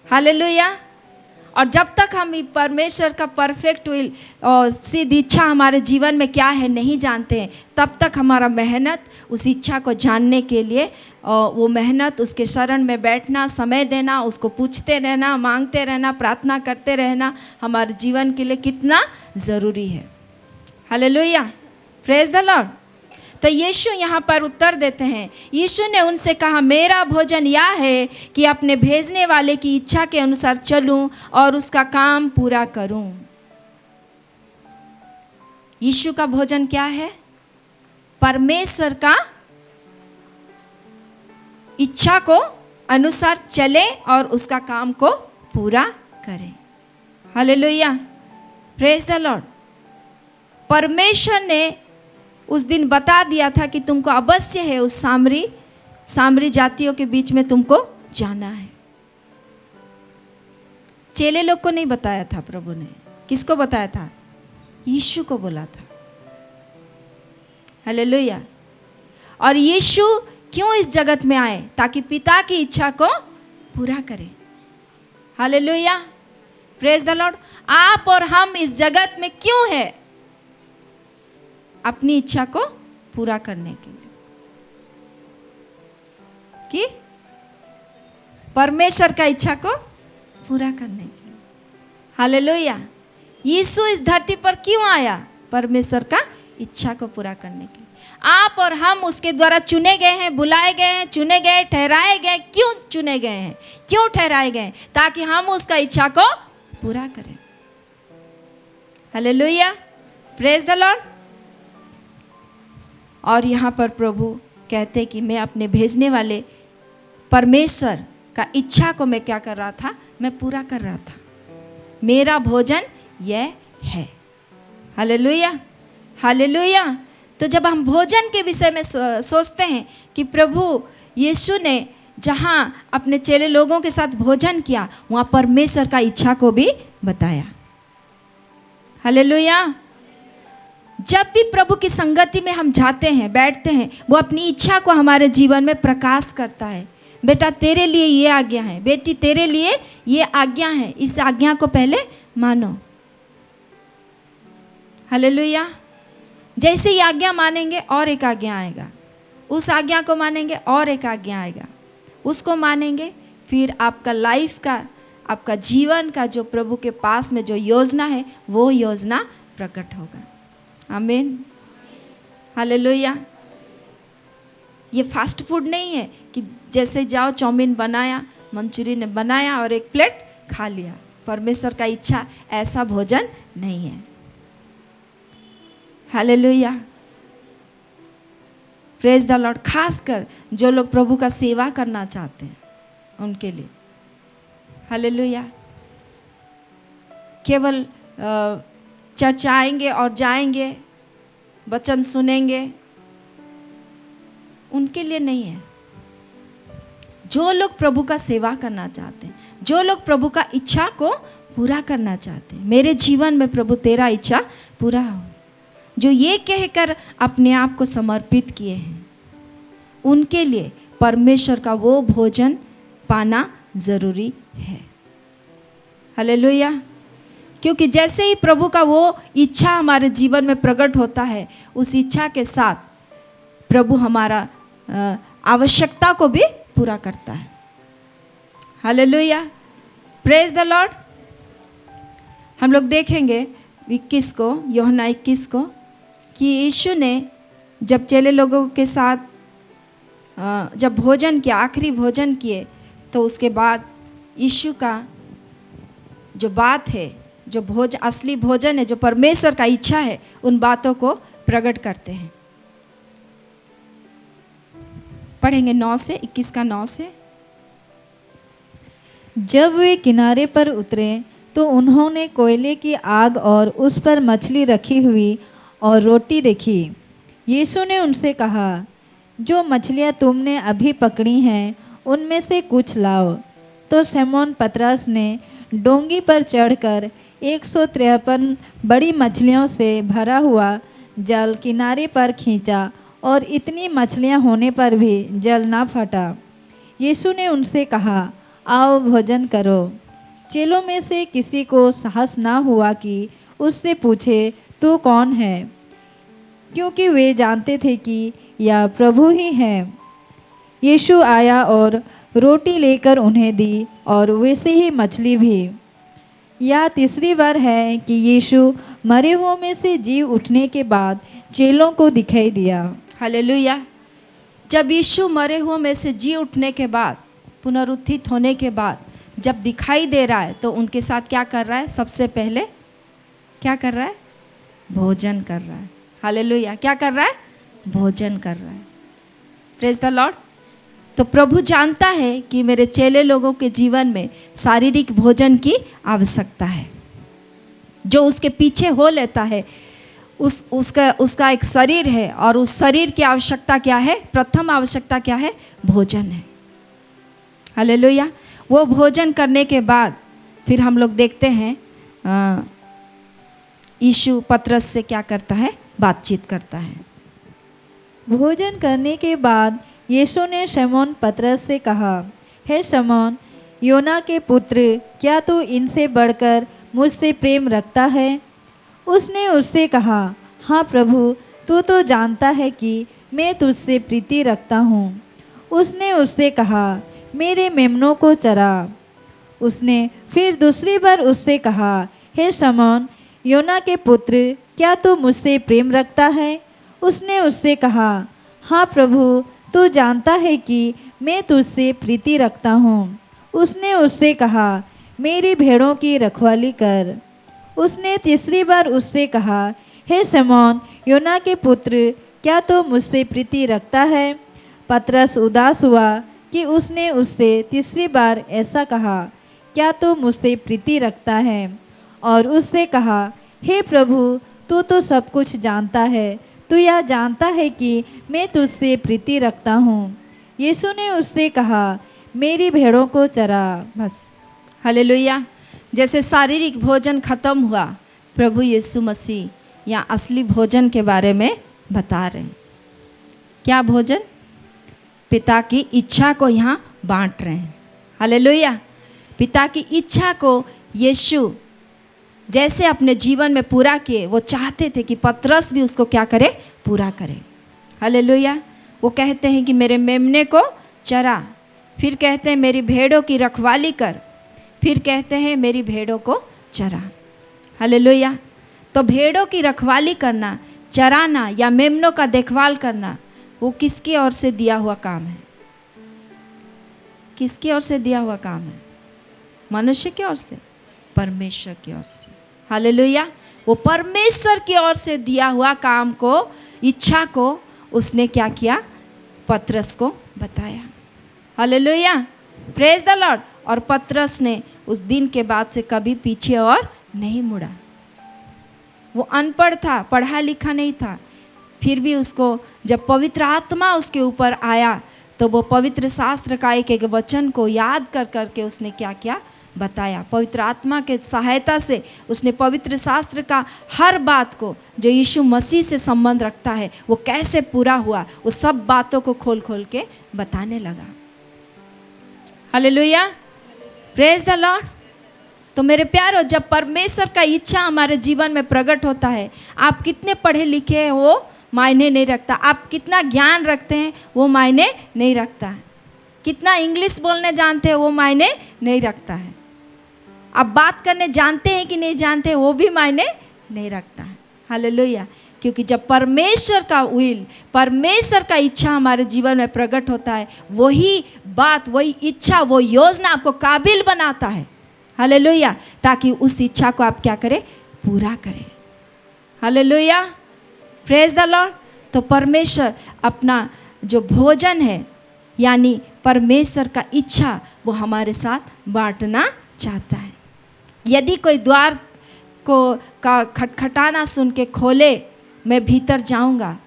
हालेलुया। और जब तक हम परमेश्वर का परफेक्ट विल और सिद्ध इच्छा हमारे जीवन में क्या है नहीं जानते हैं, तब तक हमारा मेहनत उस इच्छा को जानने के लिए, वो मेहनत, उसके शरण में बैठना, समय देना, उसको पूछते रहना, मांगते रहना, प्रार्थना करते रहना हमारे जीवन के लिए कितना ज़रूरी है। Hallelujah, praise the Lord. तो यीशु यहाँ पर उत्तर देते हैं। यीशु ने उनसे कहा, मेरा भोजन यह है कि अपने भेजने वाले की इच्छा के अनुसार चलूं और उसका काम पूरा करूं। यीशु का भोजन क्या है? परमेश्वर का इच्छा को अनुसार चले और उसका काम को पूरा करें। Hallelujah, praise the Lord. परमेश्वर ने उस दिन बता दिया था कि तुमको अवश्य है उस सामरी जातियों के बीच में तुमको जाना है। चेले लोग को नहीं बताया था प्रभु ने, किसको बताया था? यीशु को बोला था। हालेलुया। और यीशु क्यों इस जगत में आए? ताकि पिता की इच्छा को पूरा करें। Hallelujah, praise the Lord. आप और हम इस जगत में क्यों है? अपनी इच्छा को पूरा करने के लिए, कि परमेश्वर का इच्छा को पूरा करने के लिए। हालेलुया। यीशु इस धरती पर क्यों आया? परमेश्वर का इच्छा को पूरा करने के लिए। आप और हम उसके द्वारा चुने गए हैं, बुलाए गए हैं, चुने गए, ठहराए गए। क्यों चुने गए हैं? क्यों ठहराए गए? ताकि हम उसका इच्छा को पूरा करें। Hallelujah, praise the Lord. और यहाँ पर प्रभु कहते कि मैं अपने भेजने वाले परमेश्वर का इच्छा को मैं क्या कर रहा था? मैं पूरा कर रहा था। मेरा भोजन यह है। Hallelujah, hallelujah. तो जब हम भोजन के विषय में सोचते हैं कि प्रभु यीशु ने जहाँ अपने चेले लोगों के साथ भोजन किया, वहाँ परमेश्वर का इच्छा को भी बताया। हालेलुया। जब भी प्रभु की संगति में हम जाते हैं, बैठते हैं, वो अपनी इच्छा को हमारे जीवन में प्रकाश करता है। बेटा तेरे लिए ये आज्ञा है, बेटी तेरे लिए ये आज्ञा है, इस आज्ञा को पहले मानो। हालेलुया। जैसे ही आज्ञा मानेंगे और एक आज्ञा आएगा, उस आज्ञा को मानेंगे और एक आज्ञा आएगा, उसको मानेंगे, फिर आपका लाइफ का, आपका जीवन का जो प्रभु के पास में जो योजना है, वो योजना प्रकट होगा। आमीन, हालेलुया। ये फास्ट फूड नहीं है कि जैसे जाओ चाउमीन बनाया, मंचूरियन बनाया और एक प्लेट खा लिया। परमेश्वर का इच्छा ऐसा भोजन नहीं है। Hallelujah, praise the Lord. खासकर जो लोग प्रभु का सेवा करना चाहते हैं उनके लिए। हालेलुया। केवल चर्च आएंगे और जाएंगे, वचन सुनेंगे, उनके लिए नहीं है। जो लोग प्रभु का सेवा करना चाहते हैं, जो लोग प्रभु का इच्छा को पूरा करना चाहते हैं, मेरे जीवन में प्रभु तेरा इच्छा पूरा हो, जो ये कहकर अपने आप को समर्पित किए हैं, उनके लिए परमेश्वर का वो भोजन पाना ज़रूरी है। हालेलुया। क्योंकि जैसे ही प्रभु का वो इच्छा हमारे जीवन में प्रकट होता है, उस इच्छा के साथ प्रभु हमारा आवश्यकता को भी पूरा करता है। Hallelujah, praise the Lord. हम लोग देखेंगे 21 को, यूहन्ना 21 को, कि यीशु ने जब चेले लोगों के साथ जब भोजन किया, आखिरी भोजन किए, तो उसके बाद यीशु का जो बात है, जो असली भोजन है, जो परमेश्वर का इच्छा है, उन बातों को प्रकट करते हैं। पढ़ेंगे 9 से 21 का 9 से। जब वे किनारे पर उतरे तो उन्होंने कोयले की आग और उस पर मछली रखी हुई और रोटी देखी। यीशु ने उनसे कहा, जो मछलियाँ तुमने अभी पकड़ी हैं उनमें से कुछ लाओ। तो शमौन पतरस ने डोंगी पर चढ़कर 153 बड़ी मछलियों से भरा हुआ जल किनारे पर खींचा और इतनी मछलियाँ होने पर भी जल ना फटा। यीशु ने उनसे कहा, आओ भोजन करो। चेलों में से किसी को साहस ना हुआ कि उससे पूछे, तू कौन है, क्योंकि वे जानते थे कि यह प्रभु ही है। यीशु आया और रोटी लेकर उन्हें दी और वैसे ही मछली भी। यह तीसरी बार है कि यीशु मरे हुओं में से जी उठने के बाद चेलों को दिखाई दिया। हालेलुया। जब यीशु मरे हुओं में से जी उठने के बाद, पुनरुत्थित होने के बाद जब दिखाई दे रहा है, तो उनके साथ क्या कर रहा है? सबसे पहले क्या कर रहा है? भोजन कर रहा है। हालेलुया। क्या कर रहा है? भोजन कर रहा है। Praise the Lord. तो प्रभु जानता है कि मेरे चेले लोगों के जीवन में शारीरिक भोजन की आवश्यकता है। जो उसके पीछे हो लेता है, उसका एक शरीर है, और उस शरीर की आवश्यकता क्या है? प्रथम आवश्यकता क्या है? भोजन है। हालेलुया। वो भोजन करने के बाद फिर हम लोग देखते हैं यीशु पतरस से क्या करता है? बातचीत करता है। भोजन करने के बाद यीशु ने शमौन पतरस से कहा, हे शमौन, योना के पुत्र, क्या तू इनसे बढ़कर मुझसे प्रेम रखता है? उसने उससे कहा, हाँ प्रभु, तू तो जानता है कि मैं तुझसे प्रीति रखता हूँ। उसने उससे कहा, मेरे मेमनों को चरा। उसने फिर दूसरी बार उससे कहा, हे शमौन, योना के पुत्र, क्या तू मुझसे प्रेम रखता है? उसने उससे कहा, हाँ प्रभु, तू जानता है कि मैं तुझसे प्रीति रखता हूँ। उसने उससे कहा, मेरी भेड़ों की रखवाली कर। उसने तीसरी बार उससे कहा, हे शमौन, योना के पुत्र, क्या तू मुझसे प्रीति रखता है? पतरस उदास हुआ कि उसने उससे तीसरी बार ऐसा कहा, क्या तू मुझसे प्रीति रखता है? और उससे कहा, हे प्रभु, तू तो सब कुछ जानता है, तू यह जानता है कि मैं तुझसे प्रीति रखता हूँ। यीशु ने उससे कहा, मेरी भेड़ों को चरा। बस। हालेलुया। जैसे शारीरिक भोजन खत्म हुआ, प्रभु यीशु मसीह यहाँ असली भोजन के बारे में बता रहे हैं। क्या भोजन? पिता की इच्छा को यहाँ बांट रहे हैं। हालेलुया। पिता की इच्छा को यीशु जैसे अपने जीवन में पूरा किए, वो चाहते थे कि पतरस भी उसको क्या करे? पूरा करे। हालेलुया। वो कहते हैं कि मेरे मेमने को चरा, फिर कहते हैं मेरी भेड़ों की रखवाली कर, फिर कहते हैं मेरी भेड़ों को चरा। हालेलुया। तो भेड़ों की रखवाली करना, चराना या मेमनों का देखभाल करना, वो किसकी ओर से दिया हुआ काम है? किसकी ओर से दिया हुआ काम है? मनुष्य की ओर से? परमेश्वर की ओर से। हालेलुया। वो परमेश्वर की ओर से दिया हुआ काम को, इच्छा को उसने क्या किया? पतरस को बताया। हालेलुया। Praise the Lord. और पतरस ने उस दिन के बाद से कभी पीछे और नहीं मुड़ा। वो अनपढ़ था, पढ़ा लिखा नहीं था, फिर भी उसको जब पवित्र आत्मा उसके ऊपर आया, तो वो पवित्र शास्त्र का एक एक वचन को याद कर करके उसने क्या किया? बताया। पवित्र आत्मा के सहायता से उसने पवित्र शास्त्र का हर बात को, जो यीशु मसीह से संबंध रखता है, वो कैसे पूरा हुआ, वो सब बातों को खोल खोल के बताने लगा। हालेलुया। Praise the Lord. तो मेरे प्यारो, जब परमेश्वर का इच्छा हमारे जीवन में प्रकट होता है, आप कितने पढ़े लिखे हैं वो मायने नहीं रखता, आप कितना ज्ञान रखते हैं वो मायने नहीं रखता है, कितना इंग्लिश बोलने जानते हैं वो मायने नहीं रखता है, आप बात करने जानते हैं कि नहीं जानते हैं वो भी मायने नहीं रखता है। हालेलुया। क्योंकि जब परमेश्वर का विल, परमेश्वर का इच्छा हमारे जीवन में प्रकट होता है, वही बात, वही इच्छा, वो योजना आपको काबिल बनाता है। हालेलुया। ताकि उस इच्छा को आप क्या करें, पूरा करें। Hallelujah, praise the Lord. तो परमेश्वर अपना जो भोजन है, यानी परमेश्वर का इच्छा, वो हमारे साथ बांटना चाहता है। यदि कोई द्वार को का खटखटाना सुन के खोले, मैं भीतर जाऊंगा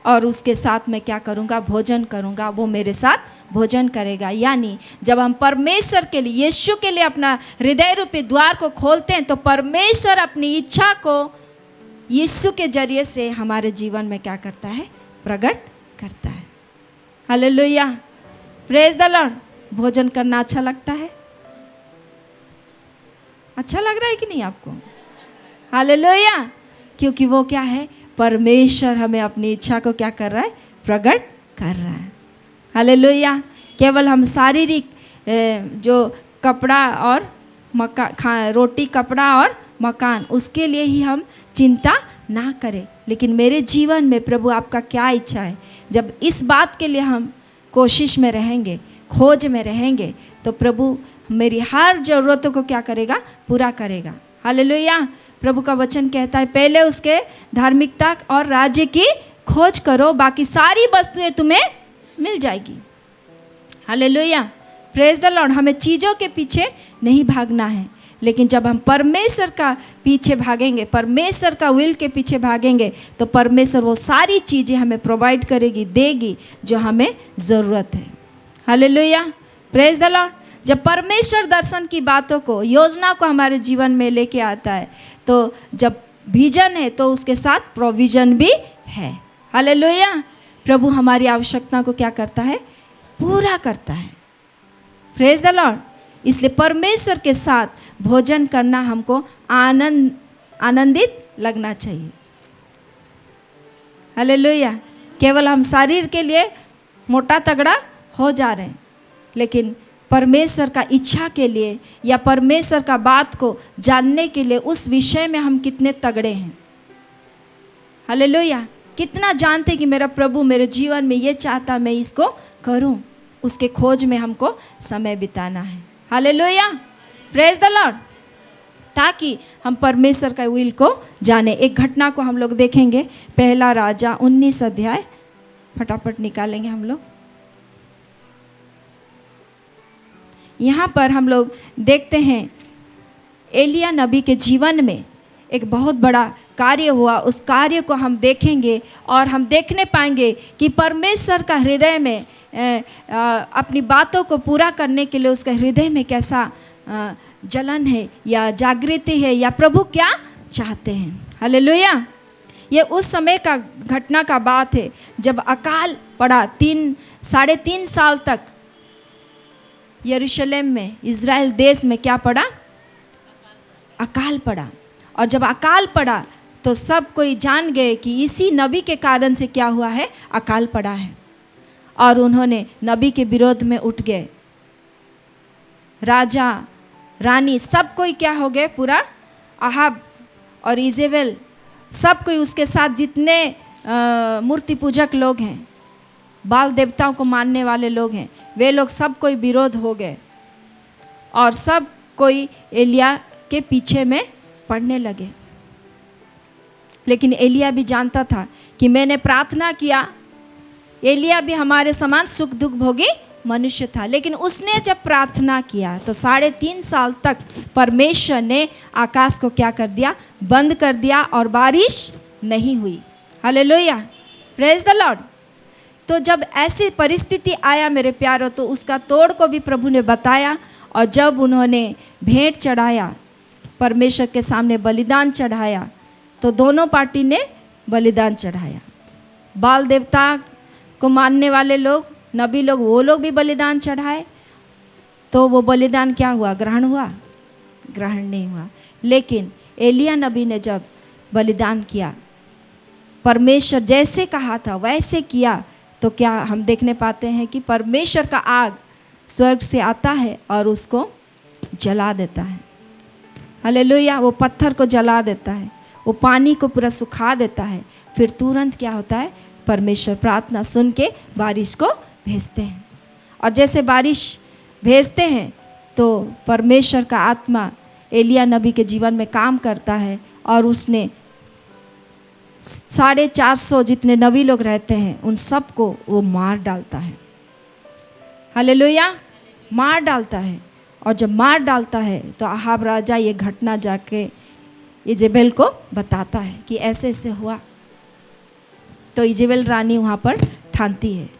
और उसके साथ मैं क्या करूंगा, भोजन करूंगा, वो मेरे साथ भोजन करेगा। यानी जब हम परमेश्वर के लिए, यीशु के लिए अपना हृदय रूपी द्वार को खोलते हैं, तो परमेश्वर अपनी इच्छा को यीशु के जरिए से हमारे जीवन में क्या करता है, प्रकट करता है। Hallelujah, praise the Lord. भोजन करना अच्छा लगता है? अच्छा लग रहा है कि नहीं आपको? हालेलुया। क्योंकि वो क्या है, परमेश्वर हमें अपनी इच्छा को क्या कर रहा है, प्रकट कर रहा है। हालेलुया। केवल हम शारीरिक जो कपड़ा और मकान, रोटी, कपड़ा और मकान, उसके लिए ही हम चिंता ना करें, लेकिन मेरे जीवन में प्रभु आपका क्या इच्छा है। जब इस बात के लिए हम कोशिश में रहेंगे, खोज में रहेंगे, तो प्रभु मेरी हर ज़रूरतों को क्या करेगा, पूरा करेगा। हालेलुया। प्रभु का वचन कहता है, पहले उसके धार्मिकता और राज्य की खोज करो, बाकी सारी वस्तुएं तुम्हें मिल जाएगी। Hallelujah, praise the Lord. हमें चीज़ों के पीछे नहीं भागना है, लेकिन जब हम परमेश्वर का पीछे भागेंगे, परमेश्वर का विल के पीछे भागेंगे, तो परमेश्वर वो सारी चीज़ें हमें प्रोवाइड करेगी, देगी जो हमें ज़रूरत है। Hallelujah, praise the Lord. जब परमेश्वर दर्शन की बातों को, योजना को हमारे जीवन में लेके आता है, तो जब विजन है तो उसके साथ प्रोविजन भी है। हालेलुया। प्रभु हमारी आवश्यकता को क्या करता है, पूरा करता है। Praise the Lord. इसलिए परमेश्वर के साथ भोजन करना हमको आनंदित लगना चाहिए। हालेलुया। केवल हम शरीर के लिए मोटा तगड़ा हो जा रहे हैं, लेकिन परमेश्वर का इच्छा के लिए या परमेश्वर का बात को जानने के लिए उस विषय में हम कितने तगड़े हैं। हालेलुया। कितना जानते कि मेरा प्रभु मेरे जीवन में ये चाहता, मैं इसको करूं, उसके खोज में हमको समय बिताना है। Hallelujah, praise the Lord. ताकि हम परमेश्वर का विल को जाने। एक घटना को हम लोग देखेंगे, पहला राजा 19 अध्याय, फटाफट निकालेंगे हम लोग। यहाँ पर हम लोग देखते हैं एलिया नबी के जीवन में एक बहुत बड़ा कार्य हुआ। उस कार्य को हम देखेंगे और हम देखने पाएंगे कि परमेश्वर का हृदय में अपनी बातों को पूरा करने के लिए उसके हृदय में कैसा जलन है या जागृति है, या प्रभु क्या चाहते हैं। हालेलुया। ये उस समय का घटना का बात है जब अकाल पड़ा। 3.5 साल तक यरूशलेम में, इज़राइल देश में क्या पड़ा, अकाल पड़ा। और जब अकाल पड़ा तो सब कोई जान गए कि इसी नबी के कारण से क्या हुआ है, अकाल पड़ा है। और उन्होंने नबी के विरोध में उठ गए। राजा, रानी, सब कोई क्या हो गए, पूरा अहाब और इजेबेल, सब कोई उसके साथ जितने मूर्ति पूजक लोग हैं, बाल देवताओं को मानने वाले लोग हैं, वे लोग सब कोई विरोध हो गए और सब कोई एलिया के पीछे में पड़ने लगे। लेकिन एलिया भी जानता था कि मैंने प्रार्थना किया। एलिया भी हमारे समान सुख दुख भोगी मनुष्य था, लेकिन उसने जब प्रार्थना किया तो 3.5 साल तक परमेश्वर ने आकाश को क्या कर दिया, बंद कर दिया और बारिश नहीं हुई। Hallelujah, praise the Lord. तो जब ऐसी परिस्थिति आया मेरे प्यारों, तो उसका तोड़ को भी प्रभु ने बताया। और जब उन्होंने भेंट चढ़ाया, परमेश्वर के सामने बलिदान चढ़ाया, तो दोनों पार्टी ने बलिदान चढ़ाया। बाल देवता को मानने वाले लोग, नबी लोग, वो लोग भी बलिदान चढ़ाए। तो वो बलिदान क्या हुआ, ग्रहण हुआ? ग्रहण नहीं हुआ। लेकिन एलिया नबी ने जब बलिदान किया, परमेश्वर जैसे कहा था वैसे किया, तो क्या हम देखने पाते हैं कि परमेश्वर का आग स्वर्ग से आता है और उसको जला देता है। हालेलुया। वो पत्थर को जला देता है, वो पानी को पूरा सुखा देता है। फिर तुरंत क्या होता है, परमेश्वर प्रार्थना सुन के बारिश को भेजते हैं। और जैसे बारिश भेजते हैं तो परमेश्वर का आत्मा एलिया नबी के जीवन में काम करता है और उसने 450 जितने नबी लोग रहते हैं उन सबको वो मार डालता है। हालेलुया, मार डालता है। और जब मार डालता है तो अहाब राजा ये घटना जाके इजेबेल को बताता है कि ऐसे ऐसे हुआ। तो इजेबेल रानी वहाँ पर ठानती है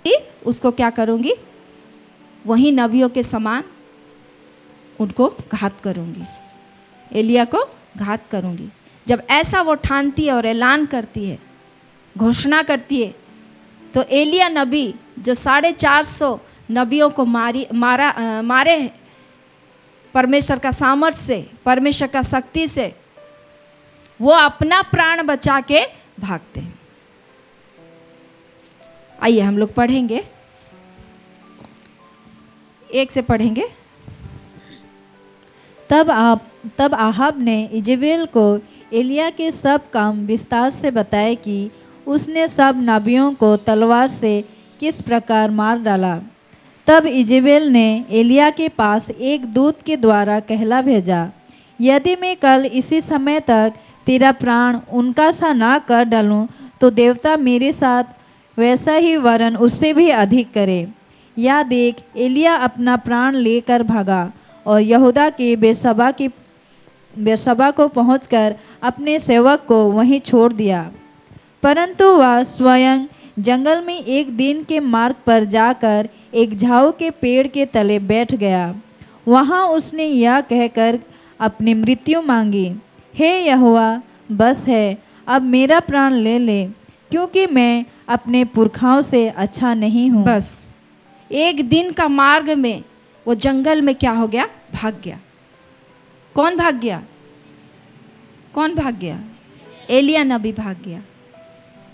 कि उसको क्या करूँगी, वही नबियों के समान उनको घात करूँगी, एलिया को घात करूँगी। जब ऐसा वो ठानती है और ऐलान करती है, घोषणा करती है, तो एलिया नबी जो 450 नबियों को मारे हैं परमेश्वर का सामर्थ्य से, परमेश्वर का शक्ति से, वो अपना प्राण बचा के भागते हैं। आइए हम लोग पढ़ेंगे, 1 से पढ़ेंगे। तब आहाब ने इजेबेल को एलिया के सब काम विस्तार से बताए कि उसने सब नबियों को तलवार से किस प्रकार मार डाला। तब इजेबेल ने एलिया के पास एक दूत के द्वारा कहला भेजा, यदि मैं कल इसी समय तक तेरा प्राण उनका सा ना कर डालूं, तो देवता मेरे साथ वैसा ही वरन उससे भी अधिक करे। या देख, एलिया अपना प्राण लेकर भागा और यहूदा के बेरशबा को पहुंचकर अपने सेवक को वहीं छोड़ दिया। परंतु वह स्वयं जंगल में एक दिन के मार्ग पर जाकर एक झाऊ के पेड़ के तले बैठ गया। वहाँ उसने यह कहकर अपनी मृत्यु मांगी, हे यहोवा, बस है, अब मेरा प्राण ले ले, क्योंकि मैं अपने पुरखाओं से अच्छा नहीं हूँ। बस एक दिन का मार्ग में वो जंगल में क्या हो गया, भाग गया। कौन भाग गया, कौन भाग गया? एलिया नबी भाग गया।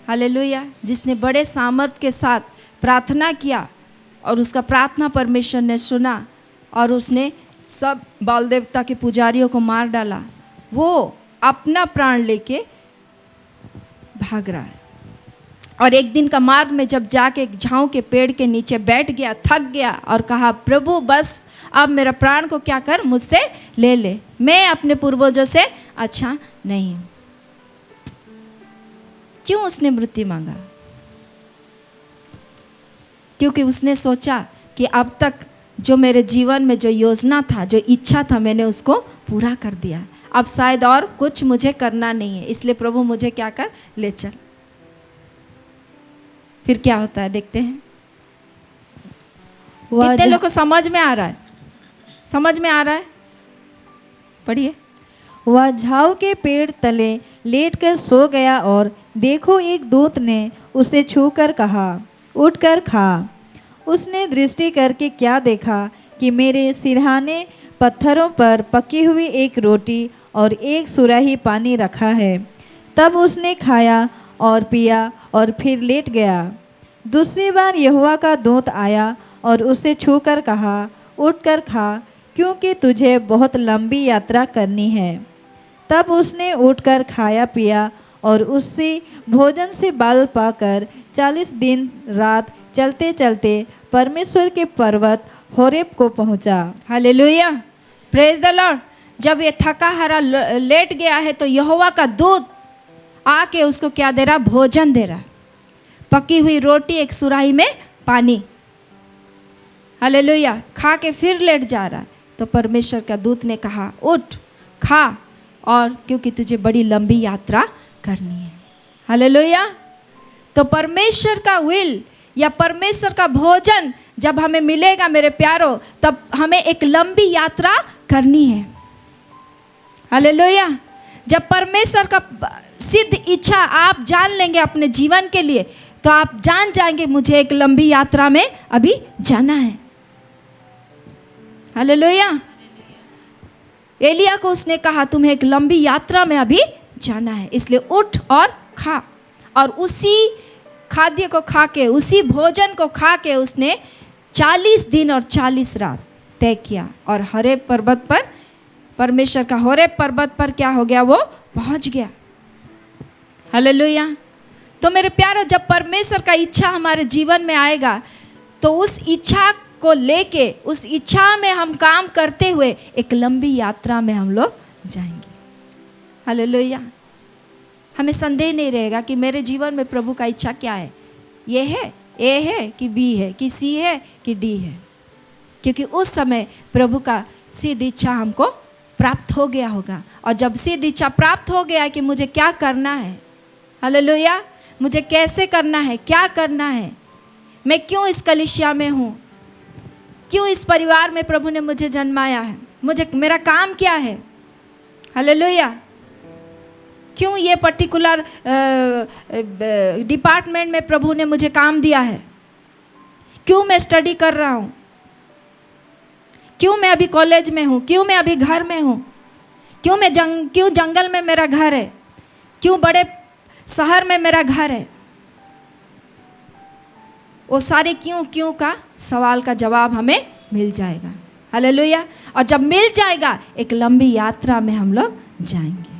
हालेलुया। जिसने बड़े सामर्थ के साथ प्रार्थना किया और उसका प्रार्थना परमेश्वर ने सुना और उसने सब बाल देवता के पुजारियों को मार डाला, वो अपना प्राण लेके भाग रहा है। और एक दिन का मार्ग में जब जाके एक झाऊ के पेड़ के नीचे बैठ गया, थक गया और कहा, प्रभु बस अब मेरा प्राण को क्या कर, मुझसे ले ले, मैं अपने पूर्वजों से अच्छा नहीं हूँ। क्यों उसने मृत्यु मांगा? क्योंकि उसने सोचा कि अब तक जो मेरे जीवन में जो योजना था, जो इच्छा था, मैंने उसको पूरा कर दिया, अब शायद और कुछ मुझे करना नहीं है, इसलिए प्रभु मुझे क्या कर, ले चल। फिर क्या होता है देखते हैं। कितने लोग को समझ में आ रहा है? समझ में आ रहा है? पढ़िए। वह झाऊ के पेड़ तले लेटकर सो गया और देखो, एक दूत ने उसे छूकर कहा, उठकर खा। उसने दृष्टि करके क्या देखा कि मेरे सिरहाने पत्थरों पर पकी हुई एक रोटी और एक सुराही पानी रखा है। तब उसने खाया और पिया और फिर लेट गया। दूसरी बार यहोवा का दूत आया और उसे छूकर कहा, उठकर खा, क्योंकि तुझे बहुत लंबी यात्रा करनी है। तब उसने उठकर खाया पिया और उसी भोजन से बाल पाकर 40 दिन रात चलते चलते परमेश्वर के पर्वत होरेब को पहुंचा। Hallelujah, praise the Lord. जब ये थका हारा लेट गया है तो यहोवा का दूत आके उसको क्या दे रहा, भोजन दे रहा, पकी हुई रोटी, एक सुराही में पानी। हालेलुया। खा के फिर लेट जा रहा है तो परमेश्वर का दूत ने कहा, उठ खा, और क्योंकि तुझे बड़ी लंबी यात्रा करनी है। हालेलुया। तो परमेश्वर का विल या परमेश्वर का भोजन जब हमें मिलेगा मेरे प्यारों, तब हमें एक लंबी यात्रा करनी है। हालेलुया। जब परमेश्वर का सिद्ध इच्छा आप जान लेंगे अपने जीवन के लिए, तो आप जान जाएंगे मुझे एक लंबी यात्रा में अभी जाना है। हालेलुया। एलिया को उसने कहा तुम्हें एक लंबी यात्रा में अभी जाना है, इसलिए उठ और खा। और उसी खाद्य को खा के, उसी भोजन को खा के उसने 40 दिन और 40 रात तय किया। और होरेब पर्वत पर, परमेश्वर का होरेब पर्वत पर क्या हो गया, वो पहुंच गया। हालेलुया। तो मेरे प्यारे, जब परमेश्वर का इच्छा हमारे जीवन में आएगा तो उस इच्छा को लेके, उस इच्छा में हम काम करते हुए एक लंबी यात्रा में हम लोग जाएंगे। हालेलुया। हमें संदेह नहीं रहेगा कि मेरे जीवन में प्रभु का इच्छा क्या है, ये है, ए है कि बी है कि सी है कि डी है, क्योंकि उस समय प्रभु का सिद्ध इच्छा हमको प्राप्त हो गया होगा। और जब सिद्ध इच्छा प्राप्त हो गया कि मुझे क्या करना है, हालेलुया, मुझे कैसे करना है, क्या करना है, मैं क्यों इस कलीसिया में हूँ, क्यों इस परिवार में प्रभु ने मुझे जन्माया है, मुझे मेरा काम क्या है, हालेलुया, क्यों ये पर्टिकुलर डिपार्टमेंट में प्रभु ने मुझे काम दिया है, क्यों मैं स्टडी कर रहा हूँ, क्यों मैं अभी कॉलेज में हूँ, क्यों मैं अभी घर में हूँ, क्यों जंगल में मेरा घर है, क्यों बड़े शहर में मेरा घर है। वो सारे क्यों का सवाल का जवाब हमें मिल जाएगा। हालेलुया। और जब मिल जाएगा एक लंबी यात्रा में हम लोग जाएंगे।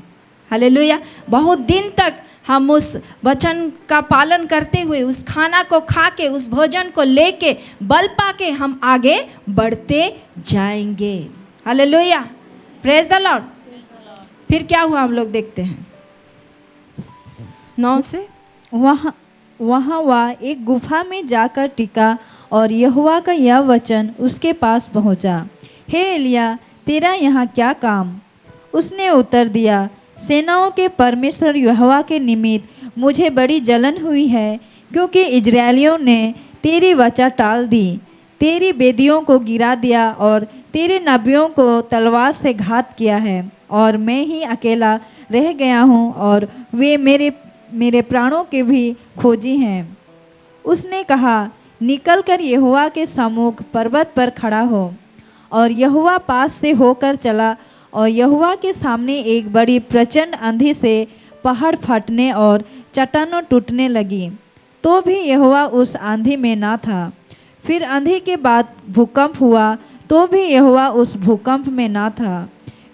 हालेलुया। बहुत दिन तक हम उस वचन का पालन करते हुए, उस खाना को खा के, उस भोजन को लेके, बल पा के हम आगे बढ़ते जाएंगे। हालेलुया। Praise the Lord. फिर क्या हुआ हम लोग देखते हैं 9 से। वहाँ वह एक गुफा में जाकर टिका और यहोवा का यह वचन उसके पास पहुँचा, हे एलिया, तेरा यहाँ क्या काम? उसने उत्तर दिया, सेनाओं के परमेश्वर यहोवा के निमित्त मुझे बड़ी जलन हुई है, क्योंकि इजरायलियों ने तेरी वाचा टाल दी, तेरी बेदियों को गिरा दिया और तेरे नबियों को तलवार से घात किया है, और मैं ही अकेला रह गया हूँ और वे मेरे प्राणों के भी खोजी हैं। उसने कहा, निकल कर यहोवा के सम्मुख पर्वत पर खड़ा हो। और यहोवा पास से होकर चला, और यहोवा के सामने एक बड़ी प्रचंड आंधी से पहाड़ फटने और चट्टानें टूटने लगी, तो भी यहोवा उस आंधी में ना था। फिर आंधी के बाद भूकंप हुआ, तो भी यहोवा उस भूकंप में ना था।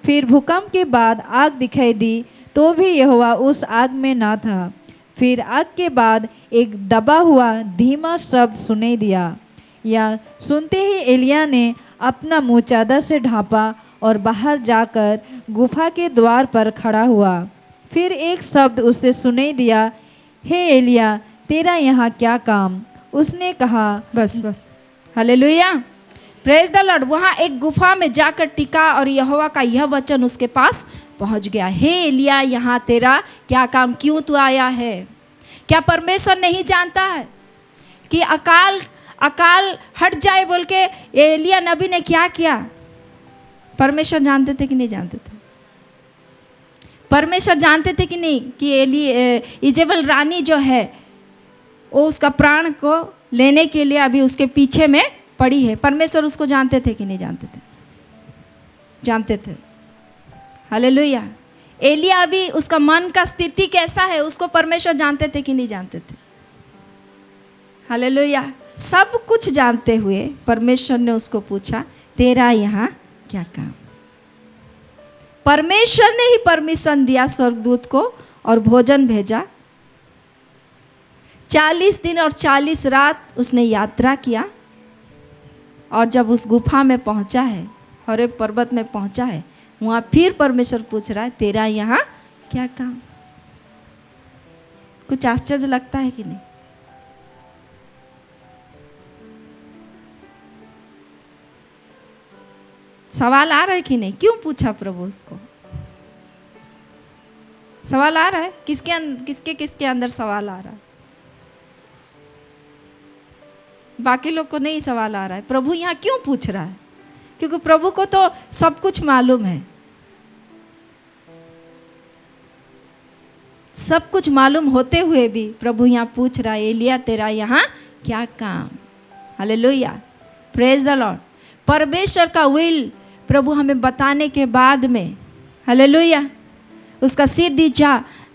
फिर भूकंप के बाद आग दिखाई दी, तो भी यहोवा उस आग में ना था। फिर आग के बाद एक दबा हुआ धीमा शब्द सुनाई दिया। या सुनते ही एलिया ने अपना मुँह चादर से ढांपा और बाहर जाकर गुफा के द्वार पर खड़ा हुआ। फिर एक शब्द उससे सुनाई दिया, हे एलिया, तेरा यहाँ क्या काम? उसने कहा, बस। हालेलुया। Praise the Lord. वहाँ एक गुफा में जाकर टिका और यहोवा का यह वचन उसके पास पहुँच गया, हे एलिया, यहाँ तेरा क्या काम? क्यों तू आया है? क्या परमेश्वर नहीं जानता है कि अकाल हट जाए बोल के एलिया नबी ने क्या किया? परमेश्वर जानते थे कि नहीं जानते थे? परमेश्वर जानते थे कि नहीं कि इजेबल रानी जो है वो उसका प्राण को लेने के लिए अभी उसके पीछे में पड़ी है? परमेश्वर उसको जानते थे कि नहीं जानते थे? जानते थे। हालेलुया। एलिया अभी उसका मन का स्थिति कैसा है उसको परमेश्वर जानते थे कि नहीं जानते थे? हालेलुया। सब कुछ जानते हुए परमेश्वर ने उसको पूछा, तेरा यहाँ क्या काम? परमेश्वर ने ही परमिशन दिया स्वर्गदूत को और भोजन भेजा। 40 दिन और 40 रात उसने यात्रा किया, और जब उस गुफा में पहुंचा है, होरेब पर्वत में पहुंचा है, वहाँ फिर परमेश्वर पूछ रहा है, तेरा यहाँ क्या काम? कुछ आश्चर्य लगता है कि नहीं? सवाल आ रहा है कि नहीं? क्यों पूछा प्रभु उसको? सवाल आ रहा है? किसके अंदर सवाल आ रहा है? बाकी लोग को नहीं सवाल आ रहा है, प्रभु यहाँ क्यों पूछ रहा है? क्योंकि प्रभु को तो सब कुछ मालूम है। सब कुछ मालूम होते हुए भी प्रभु यहाँ पूछ रहा है, एलिया, तेरा यहाँ क्या काम? हालेलुया। Praise the Lord. परमेश्वर का विल, प्रभु हमें बताने के बाद में, हालेलुया, उसका सिद्ध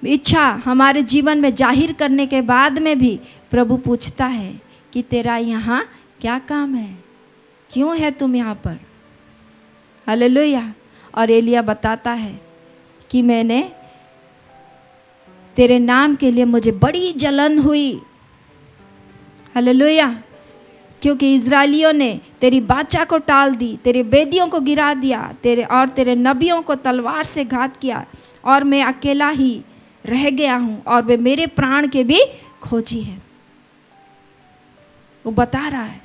इच्छा हमारे जीवन में जाहिर करने के बाद में भी प्रभु पूछता है कि तेरा यहाँ क्या काम है, क्यों है तुम यहाँ पर, हालेलुया। और एलिया बताता है कि मैंने तेरे नाम के लिए मुझे बड़ी जलन हुई, हालेलुया, क्योंकि इज़राइलियों ने तेरी वाचा को टाल दी, तेरे वेदियों को गिरा दिया, तेरे नबियों को तलवार से घात किया, और मैं अकेला ही रह गया हूँ और वे मेरे प्राण के भी खोजी हैं। वो बता रहा है,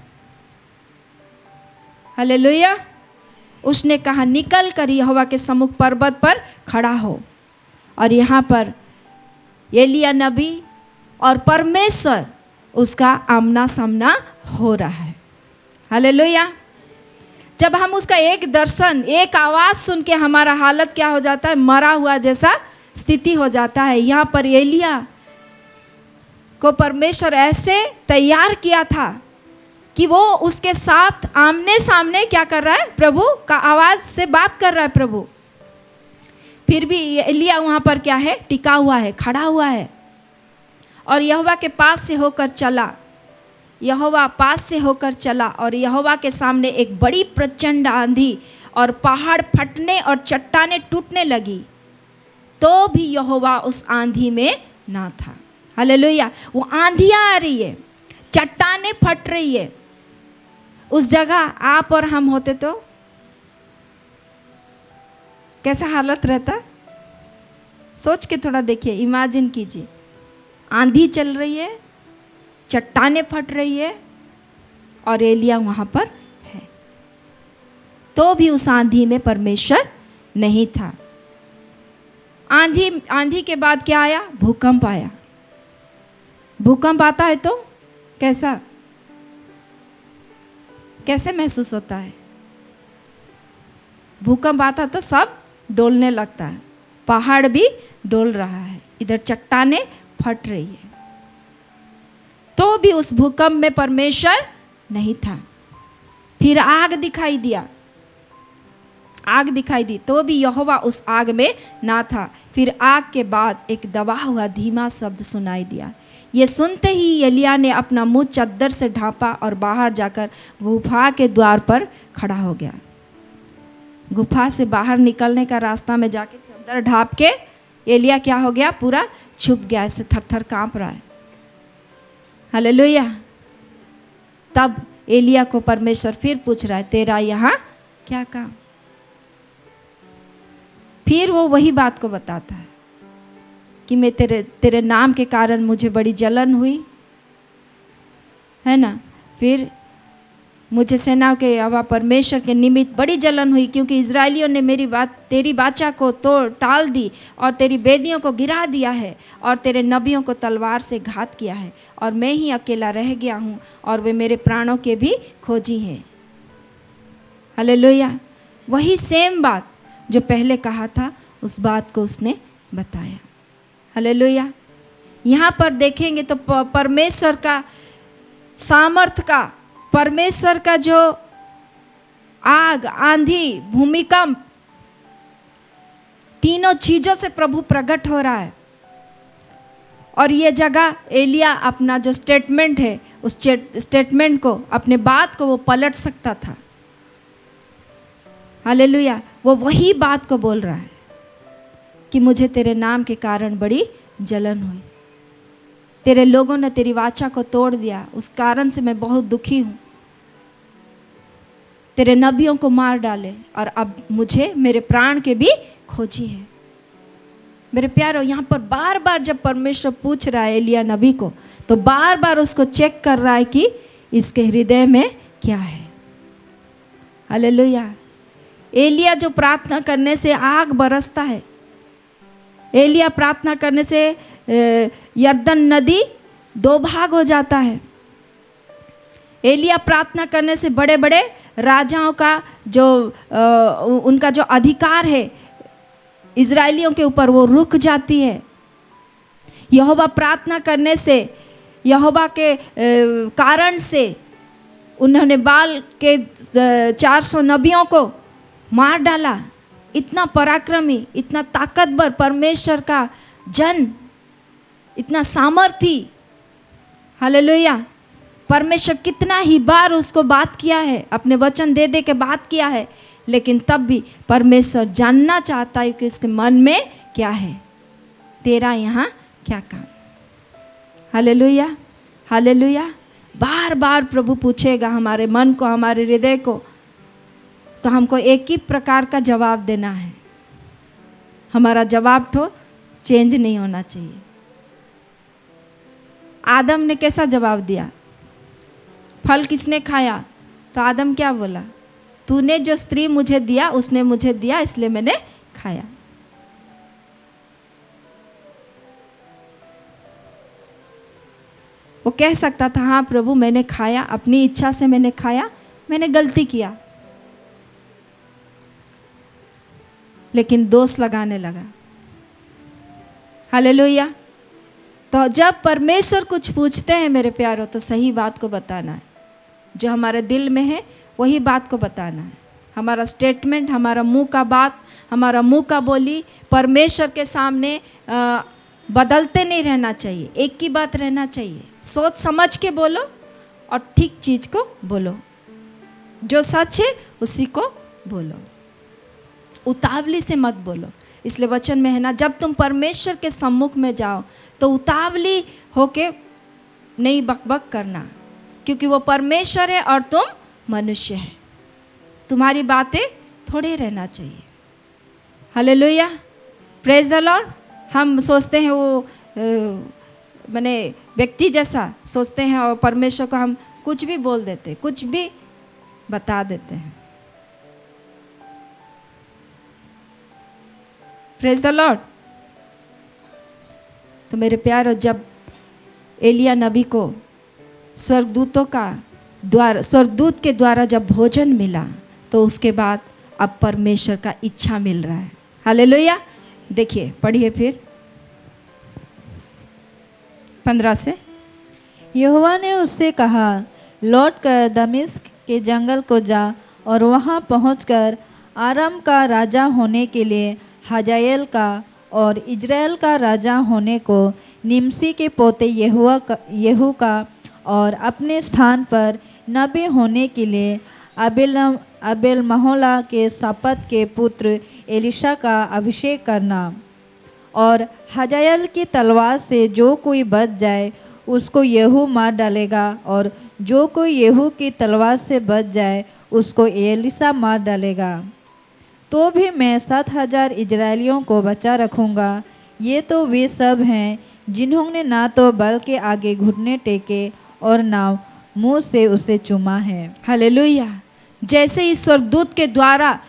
हालेलुया। उसने कहा निकल कर यहोवा के सम्मुख पर्वत पर खड़ा हो। और यहाँ पर एलिया नबी और परमेश्वर उसका आमना सामना हो रहा है, हालेलुया। जब हम उसका एक दर्शन, एक आवाज़ सुन के हमारा हालत क्या हो जाता है, मरा हुआ जैसा स्थिति हो जाता है। यहाँ पर एलिया को परमेश्वर ऐसे तैयार किया था कि वो उसके साथ आमने सामने क्या कर रहा है, प्रभु का आवाज़ से बात कर रहा है प्रभु। फिर भी एलिया वहाँ पर क्या है, टिका हुआ है, खड़ा हुआ है, और यहोवा के पास से होकर चला, यहोवा पास से होकर चला, और यहोवा के सामने एक बड़ी प्रचंड आंधी और पहाड़ फटने और चट्टानें टूटने लगी, तो भी यहोवा उस आंधी में ना था, हालेलुया। वो आंधियाँ आ रही है, चट्टानें फट रही है, उस जगह आप और हम होते तो कैसा हालत रहता, सोच के थोड़ा देखिए, इमेजिन कीजिए। आंधी चल रही है, चट्टानें फट रही है, और एलिया वहाँ पर है, तो भी उस आंधी में परमेश्वर नहीं था। आंधी के बाद क्या आया, भूकंप आया। भूकंप आता है तो कैसे महसूस होता है? भूकंप आता तो सब डोलने लगता है, पहाड़ भी डोल रहा है, इधर चट्टानें फट रही है, तो भी उस भूकंप में परमेश्वर नहीं था। फिर आग दिखाई दिया, आग दिखाई दी, तो भी यहोवा उस आग में ना था। फिर आग के बाद एक दबा हुआ धीमा शब्द सुनाई दिया। ये सुनते ही एलिया ने अपना मुंह चद्दर से ढांपा और बाहर जाकर गुफा के द्वार पर खड़ा हो गया। गुफा से बाहर निकलने का रास्ता में जाके चद्दर ढांप के एलिया क्या हो गया, पूरा छुप गया, ऐसे थर-थर कांप रहा है, हालेलुया। तब एलिया को परमेश्वर फिर पूछ रहा है, तेरा यहाँ क्या काम? फिर वो वही बात को बताता है कि मैं तेरे नाम के कारण मुझे बड़ी जलन हुई है ना। फिर मुझे सेना के यहोवा परमेश्वर के निमित्त बड़ी जलन हुई, क्योंकि इज़राइलियों ने तेरी वाचा को टाल दी और तेरी वेदियों को गिरा दिया है और तेरे नबियों को तलवार से घात किया है, और मैं ही अकेला रह गया हूँ और वे मेरे प्राणों के भी खोजी हैं, हालेलुया। वही सेम बात जो पहले कहा था, उस बात को उसने बताया, हालेलुया। यहाँ पर देखेंगे तो परमेश्वर का सामर्थ का, परमेश्वर का जो आग, आंधी, भूमिकंप, तीनों चीज़ों से प्रभु प्रकट हो रहा है। और ये जगह एलिया अपना जो स्टेटमेंट है, उस स्टेटमेंट को, अपने बात को वो पलट सकता था, हालेलुया। वो वही बात को बोल रहा है कि मुझे तेरे नाम के कारण बड़ी जलन हुई, तेरे लोगों ने तेरी वाचा को तोड़ दिया, उस कारण से मैं बहुत दुखी हूँ, तेरे नबियों को मार डाले और अब मुझे मेरे प्राण के भी खोजी है। मेरे प्यारो, यहाँ पर बार बार जब परमेश्वर पूछ रहा है एलिया नबी को, तो बार बार उसको चेक कर रहा है कि इसके हृदय में क्या है, हालेलुया। एलिया जो प्रार्थना करने से आग बरसता है, एलिया प्रार्थना करने से यरदन नदी 2 भाग हो जाता है, एलिया प्रार्थना करने से बड़े बड़े राजाओं का जो उनका जो अधिकार है इज़राइलियों के ऊपर, वो रुक जाती है। यहोवा प्रार्थना करने से, यहोवा के कारण से उन्होंने बाल के 400 नबियों को मार डाला। इतना पराक्रमी, इतना ताकतवर परमेश्वर का जन, इतना सामर्थी, हालेलुया। परमेश्वर कितना ही बार उसको बात किया है, अपने वचन दे दे के बात किया है, लेकिन तब भी परमेश्वर जानना चाहता है कि इसके मन में क्या है, तेरा यहाँ क्या काम। Hallelujah, hallelujah. बार बार प्रभु पूछेगा हमारे मन को, हमारे हृदय को, तो हमको एक ही प्रकार का जवाब देना है। हमारा जवाब तो चेंज नहीं होना चाहिए। आदम ने कैसा जवाब दिया? फल किसने खाया? तो आदम क्या बोला? तूने जो स्त्री मुझे दिया, उसने मुझे दिया, इसलिए मैंने खाया। वो कह सकता था, हाँ प्रभु मैंने खाया, अपनी इच्छा से मैंने खाया, मैंने गलती किया, लेकिन दोष लगाने लगा। हालेलुया। तो जब परमेश्वर कुछ पूछते हैं मेरे प्यारों, तो सही बात को बताना है, जो हमारे दिल में है वही बात को बताना है। हमारा स्टेटमेंट, हमारा मुंह का बात, हमारा मुंह का बोली परमेश्वर के सामने बदलते नहीं रहना चाहिए, एक ही बात रहना चाहिए। सोच समझ के बोलो और ठीक चीज़ को बोलो, जो सच है उसी को बोलो, उतावली से मत बोलो। इसलिए वचन में है ना, जब तुम परमेश्वर के सम्मुख में जाओ तो उतावली होके नहीं बकबक करना, क्योंकि वो परमेश्वर है और तुम मनुष्य है। तुम्हारी बातें थोड़े रहना चाहिए। Hallelujah, praise the Lord. हम सोचते हैं वो माने व्यक्ति जैसा सोचते हैं, और परमेश्वर को हम कुछ भी बोल देते, कुछ भी बता देते हैं। Praise the Lord. तो मेरे प्यारो, जब एलिया नबी को स्वर्गदूत के द्वारा जब भोजन मिला, तो उसके बाद अब परमेश्वर का इच्छा मिल रहा है। हालेलुया। देखिए, पढ़िए फिर 15 से। यहोवा ने उससे कहा, लौट कर दमिश्क के जंगल को जा और वहाँ पहुँचकर आराम का राजा होने के लिए हजाएल का और इजराइल का राजा होने को निमसी के पोते यहू का और अपने स्थान पर नबी होने के लिए अबेल महोला के सापत के पुत्र एलिशा का अभिषेक करना। और हजाएल की तलवार से जो कोई बच जाए उसको यहू मार डालेगा, और जो कोई यहू की तलवार से बच जाए उसको एलिशा मार डालेगा। तो भी मैं 7,000 इजरायलियों को बचा रखूँगा। ये तो वे सब हैं जिन्होंने ना तो बल के आगे घुटने टेके और ना मुँह से उसे चूमा है। हालेलुया। जैसे ही स्वर्गदूत के द्वारा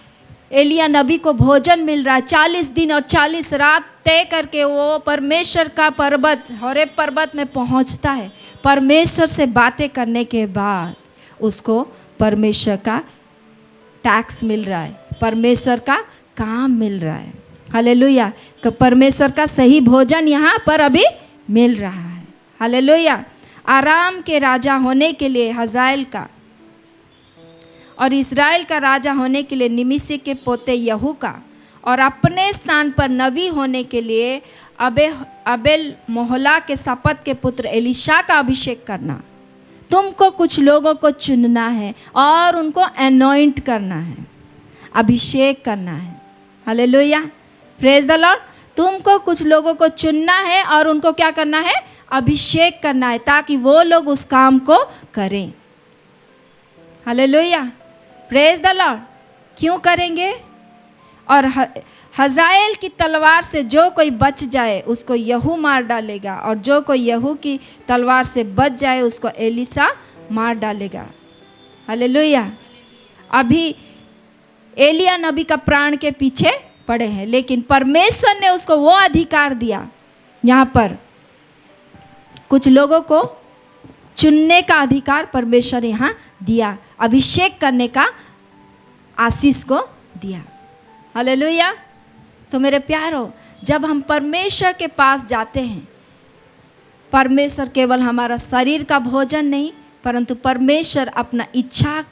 एलिया नबी को भोजन मिल रहा है, 40 दिन और 40 रात तय करके वो परमेश्वर का पर्वत होरेब पर्वत में पहुंचता है। परमेश्वर से बातें करने के बाद उसको परमेश्वर का टैक्स मिल रहा है, परमेश्वर का काम मिल रहा है। हालेलुया। परमेश्वर का सही भोजन यहाँ पर अभी मिल रहा है। हालेलुया। आराम के राजा होने के लिए हजाएल का और इस्राएल का राजा होने के लिए निमिसी के पोते यहू का, और अपने स्थान पर नबी होने के लिए अबेल मोहला के सापत के पुत्र एलिशा का अभिषेक करना। तुमको कुछ लोगों को चुनना है और उनको एनॉइंट करना है, अभिषेक करना है। Hallelujah, praise the Lord. तुमको कुछ लोगों को चुनना है और उनको क्या करना है? अभिषेक करना है, ताकि वो लोग उस काम को करें। Hallelujah, praise the Lord. क्यों करेंगे? और हजाएल की तलवार से जो कोई बच जाए उसको यहू मार डालेगा, और जो कोई यहू की तलवार से बच जाए उसको एलिशा मार डालेगा। हालेलुया। अभी एलिया नबी का प्राण के पीछे पड़े हैं, लेकिन परमेश्वर ने उसको वो अधिकार दिया, यहाँ पर कुछ लोगों को चुनने का अधिकार परमेश्वर यहाँ दिया, अभिषेक करने का आशीष को दिया। हालेलुया। तो मेरे प्यारो, जब हम परमेश्वर के पास जाते हैं, परमेश्वर केवल हमारा शरीर का भोजन नहीं, परंतु परमेश्वर अपना इच्छा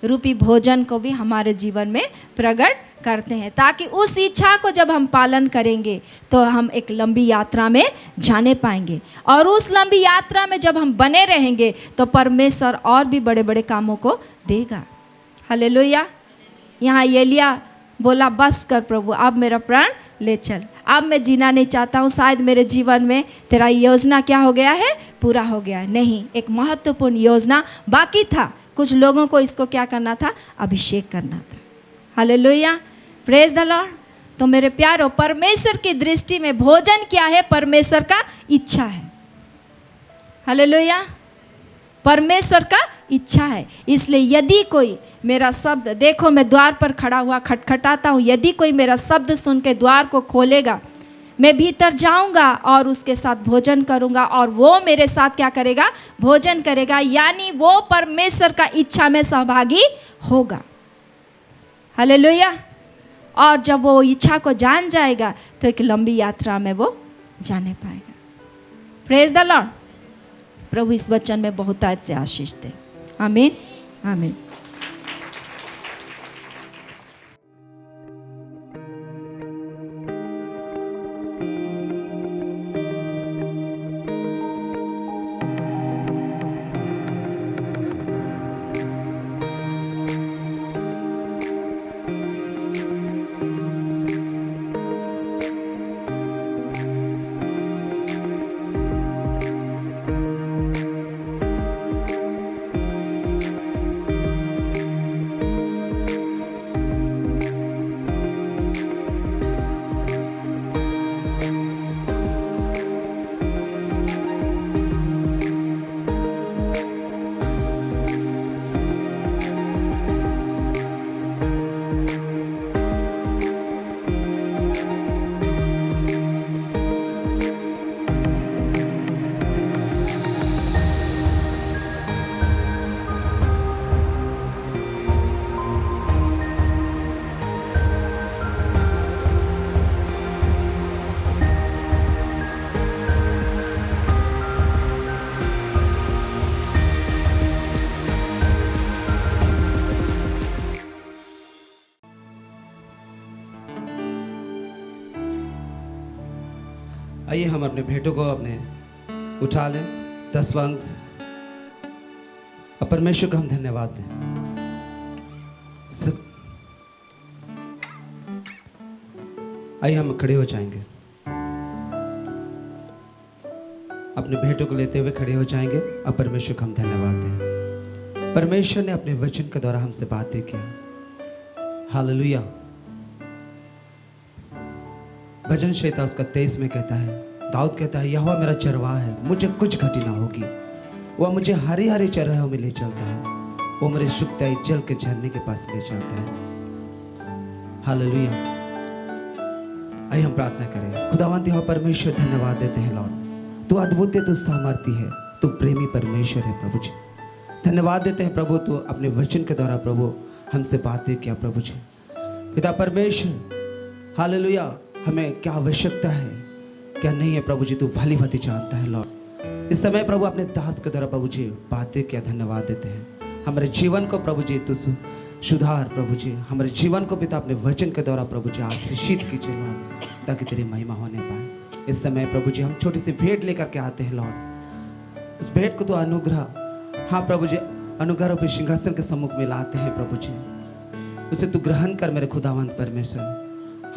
रूपी भोजन को भी हमारे जीवन में प्रकट करते हैं, ताकि उस इच्छा को जब हम पालन करेंगे तो हम एक लंबी यात्रा में जाने पाएंगे। और उस लंबी यात्रा में जब हम बने रहेंगे तो परमेश्वर और भी बड़े बड़े कामों को देगा। हालेलुया। यहाँ एलिया बोला, बस कर प्रभु, अब मेरा प्राण ले चल, अब मैं जीना नहीं चाहता हूँ, शायद मेरे जीवन में तेरा योजना क्या हो गया है, पूरा हो गया है। नहीं, एक महत्वपूर्ण योजना बाकी था। कुछ लोगों को इसको क्या करना था, अभिषेक करना था। Hallelujah, praise the Lord. तो मेरे प्यारो, परमेश्वर की दृष्टि में भोजन क्या है, परमेश्वर का इच्छा है। हालेलुया, परमेश्वर का इच्छा है। इसलिए यदि कोई मेरा शब्द, देखो मैं द्वार पर खड़ा हुआ खटखटाता हूँ, यदि कोई मेरा शब्द सुन के द्वार को खोलेगा, मैं भीतर जाऊंगा और उसके साथ भोजन करूंगा और वो मेरे साथ क्या करेगा, भोजन करेगा। यानी वो परमेश्वर का इच्छा में सहभागी होगा। हालेलुया। और जब वो इच्छा को जान जाएगा तो एक लंबी यात्रा में वो जाने पाएगा। Praise the lord. प्रभु इस वचन में बहुत से आशीष दे। आमीन, आमीन। आइए हम अपने भेंटों को अपने उठा लें, 10 अंश, और परमेश्वर को हम धन्यवाद दें। सब आइए हम खड़े हो जाएंगे, अपने भेंटों को लेते हुए खड़े हो जाएंगे और परमेश्वर को हम धन्यवाद दें। परमेश्वर ने अपने वचन के द्वारा हमसे बातें किया। हालेलुया। भजन संहिता उसका 23 में कहता है, दाऊद कहता है, यहोवा मेरा चरवाहा है, मुझे कुछ घटी ना होगी। वह मुझे हरी हरी चराहों में ले चलता है, वो मेरे सुखदायी जल के झरने के पास ले चलता है। हालेलुया। आइए हम प्रार्थना करें। खुदावंत यहोवा परमेश्वर, धन्यवाद देते हैं लॉर्ड, तू अद्भुत है, तू सामर्थी है, तू प्रेमी परमेश्वर है प्रभु जी। धन्यवाद देते हैं प्रभु, तू अपने वचन के द्वारा प्रभु हमसे बातें किया प्रभु जी। पिता परमेश्वर, हालेलुया, हमें क्या आवश्यकता है क्या नहीं है प्रभु जी, तू भली भांति जानता है लॉर्ड। इस समय प्रभु अपने दास के द्वारा प्रभु जी बातें क्या, धन्यवाद देते हैं। हमारे जीवन को प्रभु जी तू सुधार प्रभु जी, हमारे जीवन को पिता अपने वचन के द्वारा प्रभु जी आशीषित कीजिए लॉर्ड, ताकि तेरी महिमा होने पाए। इस समय प्रभु जी हम छोटी सी भेंट लेकर के आते हैं लॉर्ड, उस भेंट को तो अनुग्रह, हाँ प्रभु जी, अनुग्रह रूपी सिंहासन के सम्मुख में लाते हैं प्रभु जी, उसे तू ग्रहण कर मेरे खुदावंत परमेश्वर।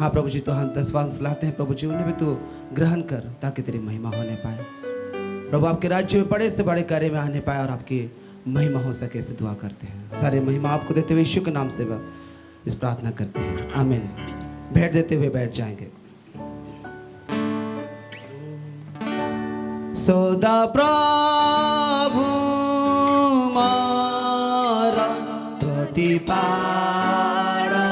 हाँ प्रभु जी, तो हम 10 अंश लाते हैं प्रभु जी, उन्हें भी तू ग्रहण कर ताकि तेरी महिमा होने पाए प्रभु, आपके राज्य में बड़े से बड़े कार्य में आने पाए और आपकी महिमा हो सके, ऐसे दुआ करते हैं। सारे महिमा आपको देते हुए यीशु के नाम से इस प्रार्थना करते हैं, आमीन। भेंट देते हुए बैठ जाएंगे। सदा प्रभु मारा प्रतिपाल मारा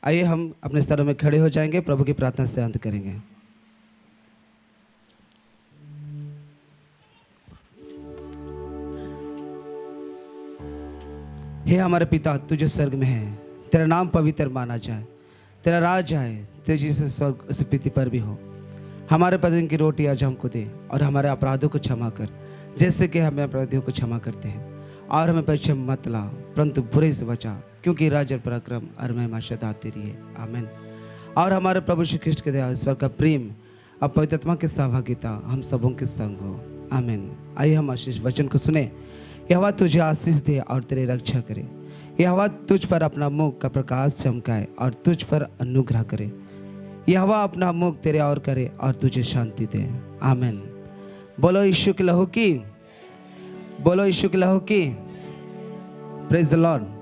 आइए हम अपने स्तरों में खड़े हो जाएंगे, प्रभु की प्रार्थना से अंत करेंगे। हे हमारे पिता, तू जो स्वर्ग में है, तेरा नाम पवित्र माना जाए, तेरा राज आए, तेजी से स्वर्ग उस पृथ्वी पर भी हो। हमारे प्रतिदिन की रोटी आज हमको दे, और हमारे अपराधों को क्षमा कर, जैसे कि हमें अपराधियों को क्षमा करते हैं, और हमें परीक्षा में मत ला, परंतु बुरे से बचा, क्योंकि राज और पराक्रम और महिमा सदा तेरी है। आमीन। और हमारे प्रभु श्री कृष्ण के दया, ईश्वर का प्रेम और पवित्र आत्मा की सहभागिता हम सबों के संग हो। आमीन। आइए हम आशीष वचन को सुने। यहोवा तुझे आशीष दे और तेरी रक्षा करे। यहोवा तुझ पर अपना मुख का प्रकाश चमकाए और तुझ पर अनुग्रह करे। यहोवा अपना मुख तेरे और करे और तुझे शांति दे। आमीन। बोलो यीशु के लहू की, बोलो यीशु के लहू की। Praise the Lord.